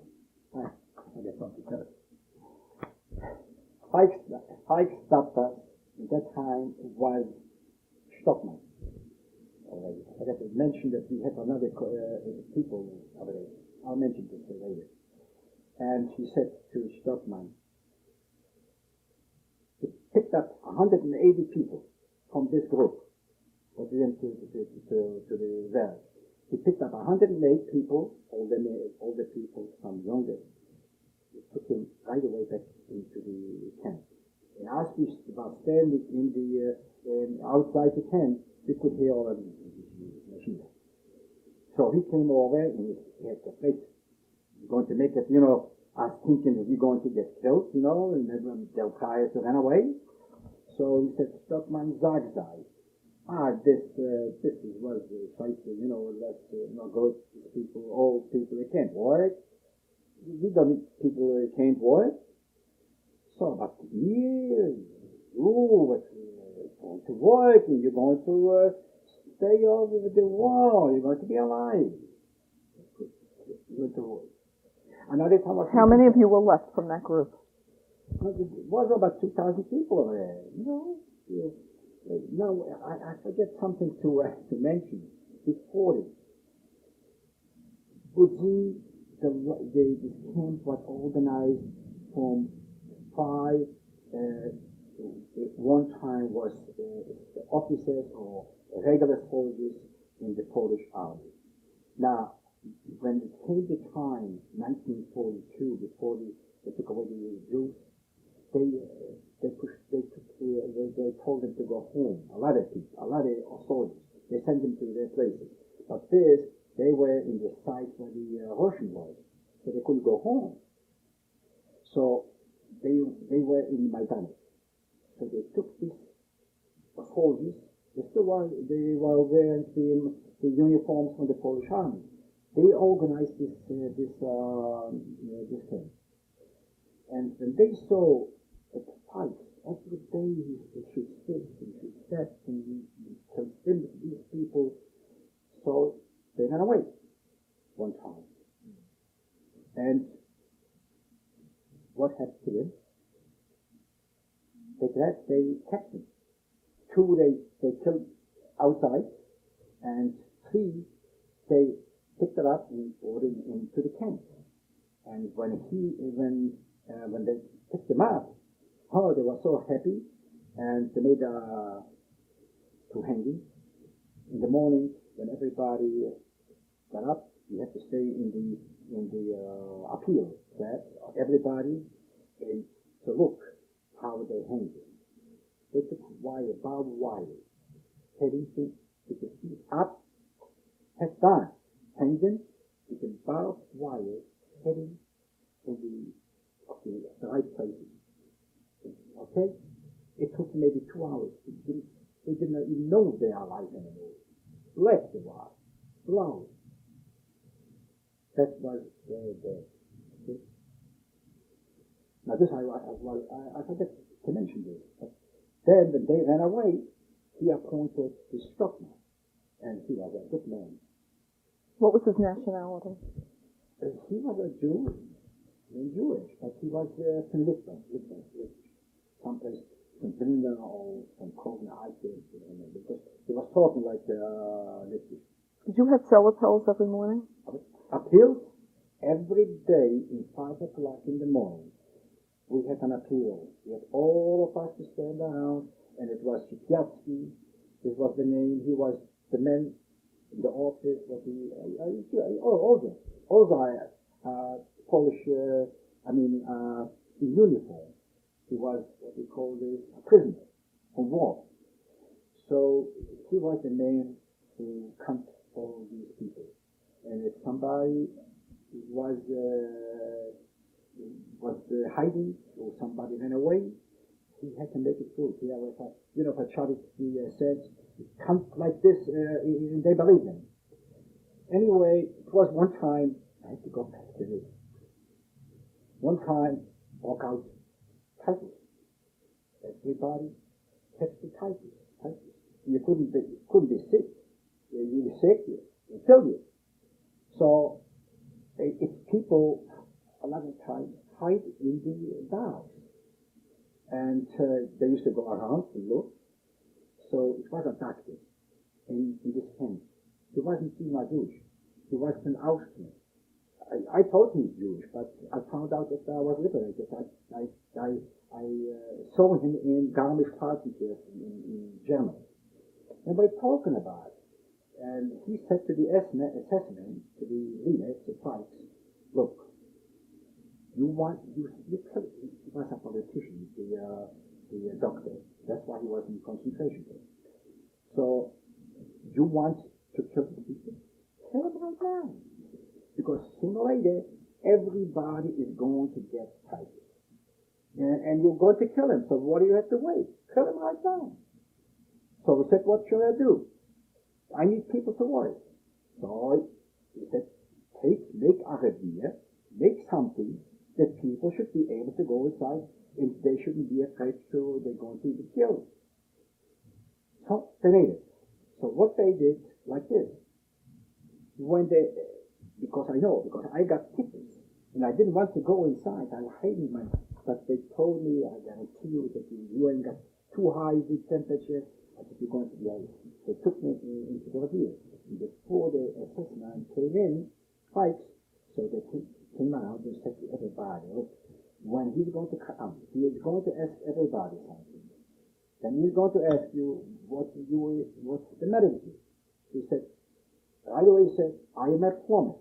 I get something to tell you. Pike stopped us. At that time was Stockman. I got to mention that we had another people over there. I'll mention this later. And he said to Stockman, he picked up 180 people from this group. What we went to the valley. He picked up 108 people, older people, some younger. He took them right away back into the camp. And as we were standing outside the tent, we could hear all of these machines. So he came over and he had the place. We're going to make it, us thinking that we're going to get killed, and then they'll try to run away. So he said, Stockman Zagzag. This was scheiße, let's not go to people, old people, they can't work. We don't need people who can't work. So, but here, you're going to work, and you're going to stay over the wall, you're going to be alive. You're going to work. Another time How many of you were left from that group? It was about 2,000 people there. Now, I forget something to mention. Before this, Udzi, this camp was organized from five, one time was officers or regular soldiers in the Polish army. Now, when it came the time, 1942, before they took away the Jews, they told them to go home. A lot of people, a lot of soldiers, they sent them to their places. But they were in the site where the Russian was, so they couldn't go home. So they were in Maidan. So they took these soldiers. They were wearing the uniforms from the Polish army. They organized this camp. And when they saw the fight, every day they should sit and should set and convince these people, so they ran away one time. And what happened to them? They kept them. 2 they killed outside, and 3 they picked it up and brought it into the camp. And when they picked them up, they were so happy, and they made 2 hangings. In the morning, when everybody got up, you have to stay in the appeal that everybody and to look how they hang them. They took barbed wire, heading to the feet up, head down, hang them with the barbed wire heading in the right places. Okay? It took maybe 2 hours. They didn't even know they are alive anymore. Left the wire, blown. That was very bad. Okay? Now this I forget to mention this. But then when they ran away, he appointed the Stockman, and he was a good man. What was his nationality? He was a Jew, Jewish, but he was from Lithuania, someplace from Vilna or from Kovna, I think, because he was talking like Litvish. Did you have cell appels every morning? Appeals every day in 5 o'clock in the morning. We had an appeal. We had all of us to stand around, and it was Shipiatsky. This was the name. He was the man in the office. All the Polish, in uniform. He was what we call this a prisoner from war. So he was the man who counted all these people. And if somebody was hiding or somebody ran away, he had to make it through. If Charlie said, "Come like this," they believed him. Anyway, it was one time, I had to go back to this. One time, walk out, typhus. Everybody catch the typhus. You couldn't be sick. You were sick, it kill you. So, if people, a lot of times, hide in the dark. And they used to go around to look. So it was a doctor in this camp. He wasn't Jewish. He was an Austrian. I thought he was Jewish, but I found out that I was liberated. I saw him in Garmisch-Partenkirchen in Germany. And we're talking about it. And he said to the assessment, to the leader, to Pikes, "Look, he was a politician, the doctor. That's why he was in concentration camp. So, you want to kill the people? Kill them right now. Because sooner or later, everybody is going to get typhus. And you're going to kill him. So what do you have to wait? Kill him right now." So we said, "What should I do? I need people to work." So he said, make a revier, make something that people should be able to go inside, and they shouldn't be afraid they're going to be killed. So they made it. So what they did, like this, because I got typhus, and I didn't want to go inside, I was hiding but they told me, I guarantee you that you ain't got too high the temperature. I said, you're going to be ice. They took me into the ravine. And before the assessment came in, Pikes, so they came out and said to everybody, when he's going to come, he is going to ask everybody something. Then he's going to ask you, what's the matter with you? He said, right away he said, I am a plumber.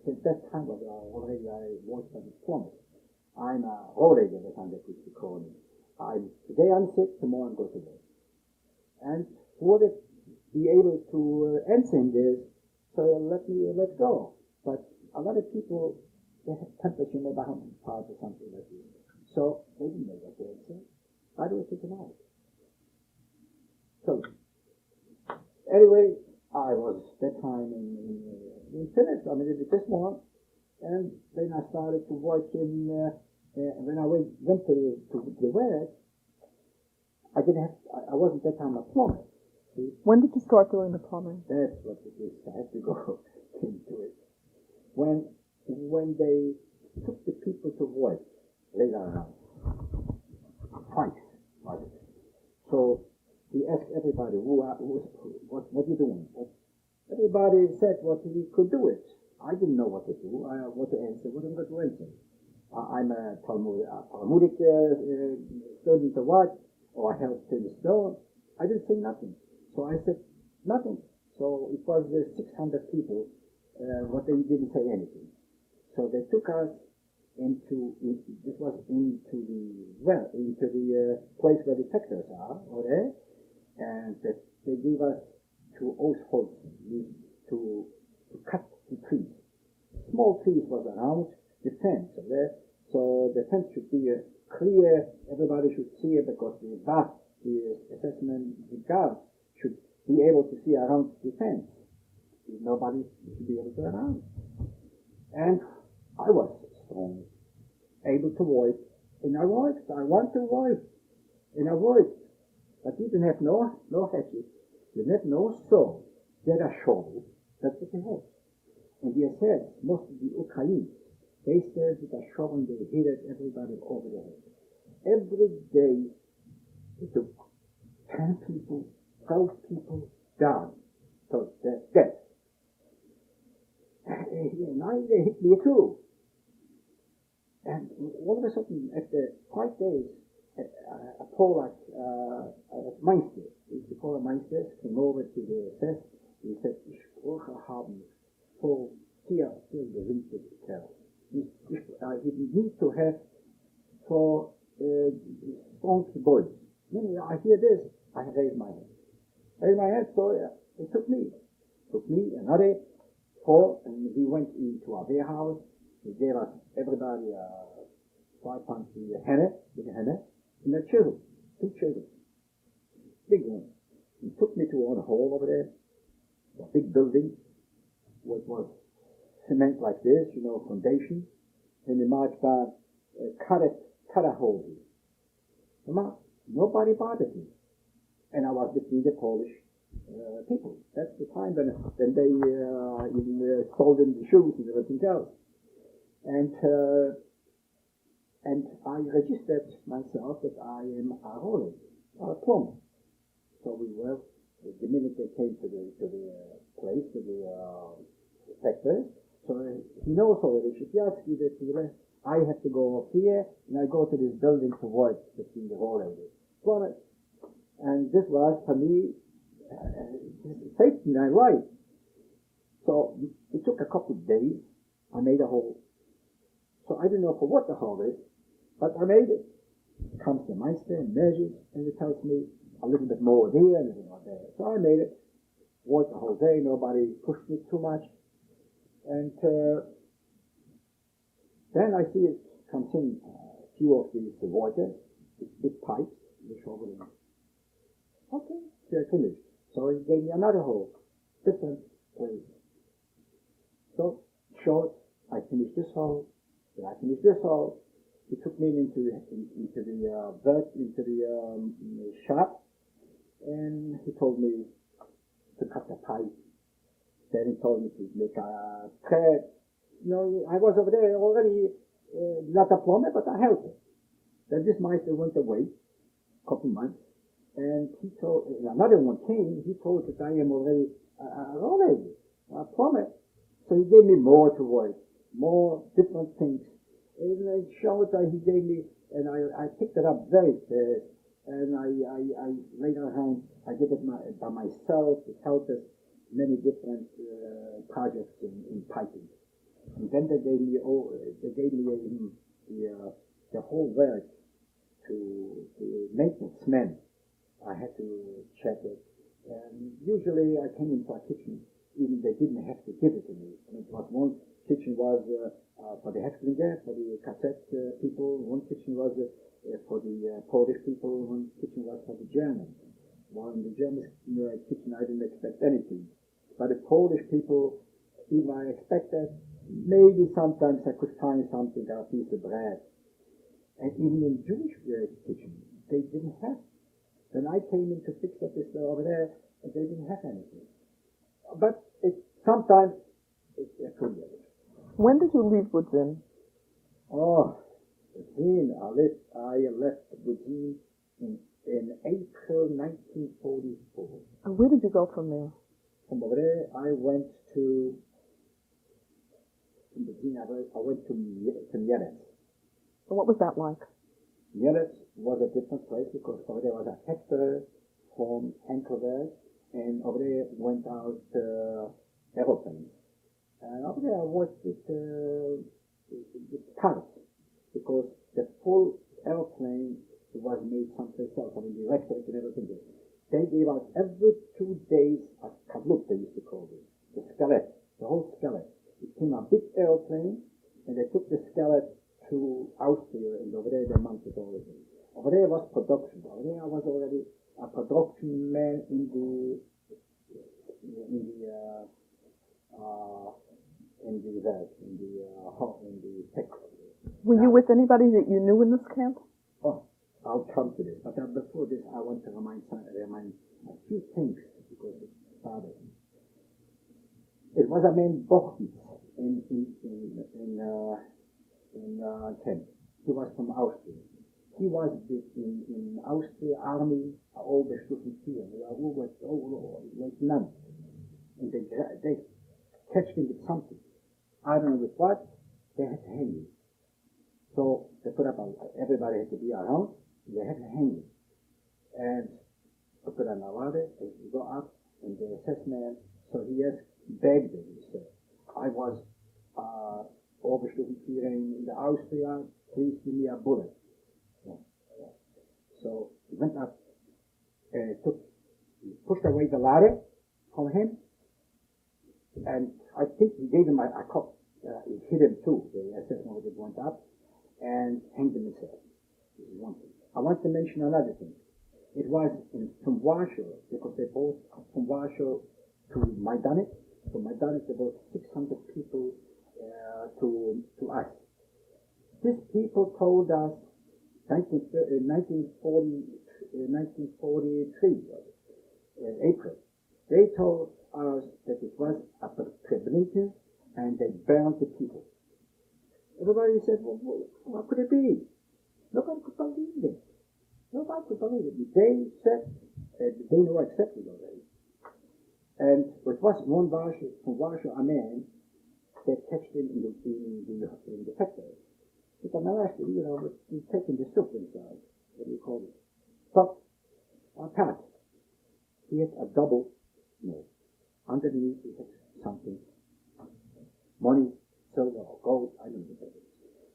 At that time, already I worked as a plumber. I'm a rollator, the time they used to call me. Today I'm sick, tomorrow I'm going to work. And for to be able to answer him this, so let go. But a lot of people, they have temperature maybe 105 or something like this. So they didn't know what to answer. I do it to them out. So anyway, I was that time in finished. I mean, I did this one, and then I started to work in. When I went to the work, I wasn't that time a plumber. See? When did you start doing the plumbing? That's what it is. I have to go into it. When they took the people to work later on, twice, right? So he asked everybody, what are you doing? Everybody said what he could do it. I didn't know what to do, what to answer, what I'm going to answer. I'm a Talmudic student or what, or I helped in the stone. I didn't say nothing. So I said nothing. So it was 600 people, but they didn't say anything. So they took us into the place where the detectors are, over there, and they gave us to Oshholz to cut the trees. Small trees was around the fence over there, so the fence should be clear. Everybody should see it because the assessment, the guards should be able to see around the fence. Nobody should be able to around. And I was strong, able to work, and I worked. I want to work, and I worked. But you didn't have no hatchet, you didn't have no saw, they had a shovel, that's what they had. And they said, most of the Ukrainians, they said with a shovel and they hit it everybody over the head. Every day, they took 10 people, 12 people down to death. And they hit me too. And all of a sudden, after 5 days, a Polak, Meister, the Polak Meister, came over to the test. He said, ich brauche haben vor 4 gesinnte Kerl. He need to have for strong boys. I hear this, I raise my hand. So it took me another 4, and we went into our warehouse. He gave us everybody 5 pounds big henne, and a chisel, 2 chisels, big one. He took me to one hall over there, a big building, what was cement like this, foundation, and the marked cut a hole here. Nobody bothered me, and I was between the Polish people. That's the time when they even sold them the shoes and everything else. And I registered myself that I am a roller, a plumber. So we were, the minute they came to the place, to the sector, so he knows already, Shipyatsky, that I have to go up here, and I go to this building to work between the rollers. And this was, for me, Satan, I lied. So it took a couple of days. I made a hole. So I don't know for what the hole is, but I made it. Comes the Meister and measures, and it tells me a little bit more here and a little more there. So I made it. Worked the whole day. Nobody pushed me too much. And then I see it comes in a few of these water, big pipes, the shovel. Okay, so I finished. So he gave me another hole, different place. So short, I finished this hole. Then I finished this hole. He took me into the shop, and he told me to cut the pipe. Then he told me to make a thread. I was over there already, not a plumber, but a helper. Then this meister went away, a couple months, and he told, another one came, he told that I am already a plumber. So he gave me more to work, more different things. And I showed that he gave me, and I picked it up very fast. And I later on, I did it by myself. It helped us many different projects in piping. And then they gave me the whole work to maintenance men. I had to check it. And usually I came into a kitchen, even they didn't have to give it to me. I mean, one kitchen was for the Häftlinge, for the cassette people. One kitchen was for the Polish people. One kitchen was for the Germans. One the German kitchen, I didn't expect anything. But the Polish people, even I expected, maybe sometimes I could find something, a piece of bread. And even in Jewish kitchen, they didn't have. When I came in to fix up this over there, they didn't have anything. But sometimes it's pretty good. When did you leave Budzin? Oh, Budzin, I left Budzin in April 1944. And where did you go from there? From over there, I went to Budzin. I went to Mielec. And what was that like? Mielec was a different place because over there was a hectare from Anchorage, and over there went out aeroplanes. And over there I worked with parts because the full aeroplane was made someplace else. I mean, the electric and everything. They gave out every 2 days a kabluk, they used to call it, the skeleton, the whole skeleton. It came a big aeroplane, and they took the skeleton to Austria, and over there they mounted all of it. Over there was production. Over there I was already a production man in the tech. Were you with anybody that you knew in this camp? Oh, I'll come to this. But before this, I want to remind a few things because it started. It was a man Bochitz in Kent. He was from Austria. He was in Austria Army, Oberstufenführer. Lieutenant. And they catched him with something. I don't know with what. They had to hang him. So they put up everybody had to be around. They had to hang him. And they put on a ladder. They go up, and the assessment. So he begged them. He said, "I was Oberstufenführer in the Austria. Please give me a bullet." So he went up and he pushed away the ladder from him, and I think he gave him a cup. He hit him too. The assessment went up and hanged himself. This is one thing. I want to mention another thing. It was from Warsaw, because they both from Warsaw to Majdanek. From Majdanek, about 600 people to us. These people told us 1943 in April. They told us that it was a Treblinka and they burned the people. Everybody said, well, what could it be? Nobody could believe it. Nobody could believe it. They said, they know exactly already. And it was one from Warsaw, a man that catched him in the factory. But I'm asking, he's taking the soup inside. What do you call it? But a pat. He had a double note. Underneath he had something. Money, silver, or gold, I don't know what it is.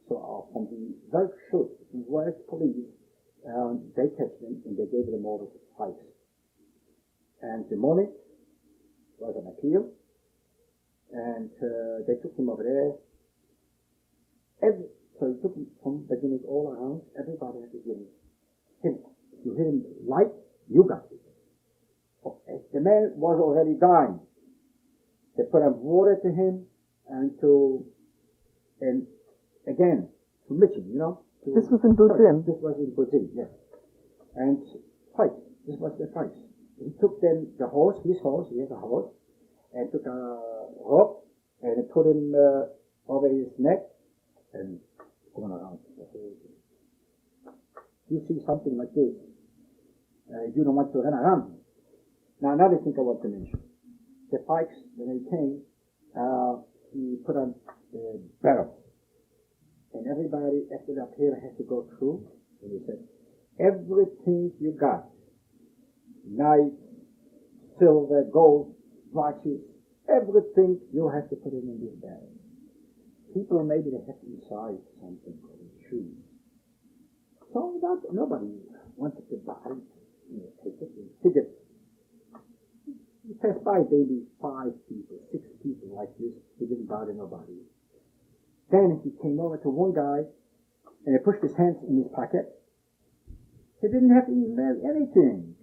So from the Werkschutz, the work police, they catched him and they gave them over to price. And the money was an appeal. And they took him over there. So he took him from the beginning all around. Everybody had to give him. If you hit him light, you got it. The man was already dying. They put up water to him and again, to Michigan, This was in Budzin? This was in Budzin, yes. And fight. This was the fight. He took then his horse, he has a horse, and took a rope and put him over his neck and going around the whole thing. you see something like this, you don't want to run around. Now, another thing I want to mention. The pikes, when they came, he put on barrels. And everybody after up here has to go through. And he said, everything you got, knife, silver, gold, watches, everything you have to put it in this barrel. People maybe they have inside something called shoes. So nobody wanted to buy it, take it and figure. You pass by maybe 5 people, 6 people like this. He didn't bother nobody. Then he came over to one guy and he pushed his hands in his pocket. He didn't have to even have anything.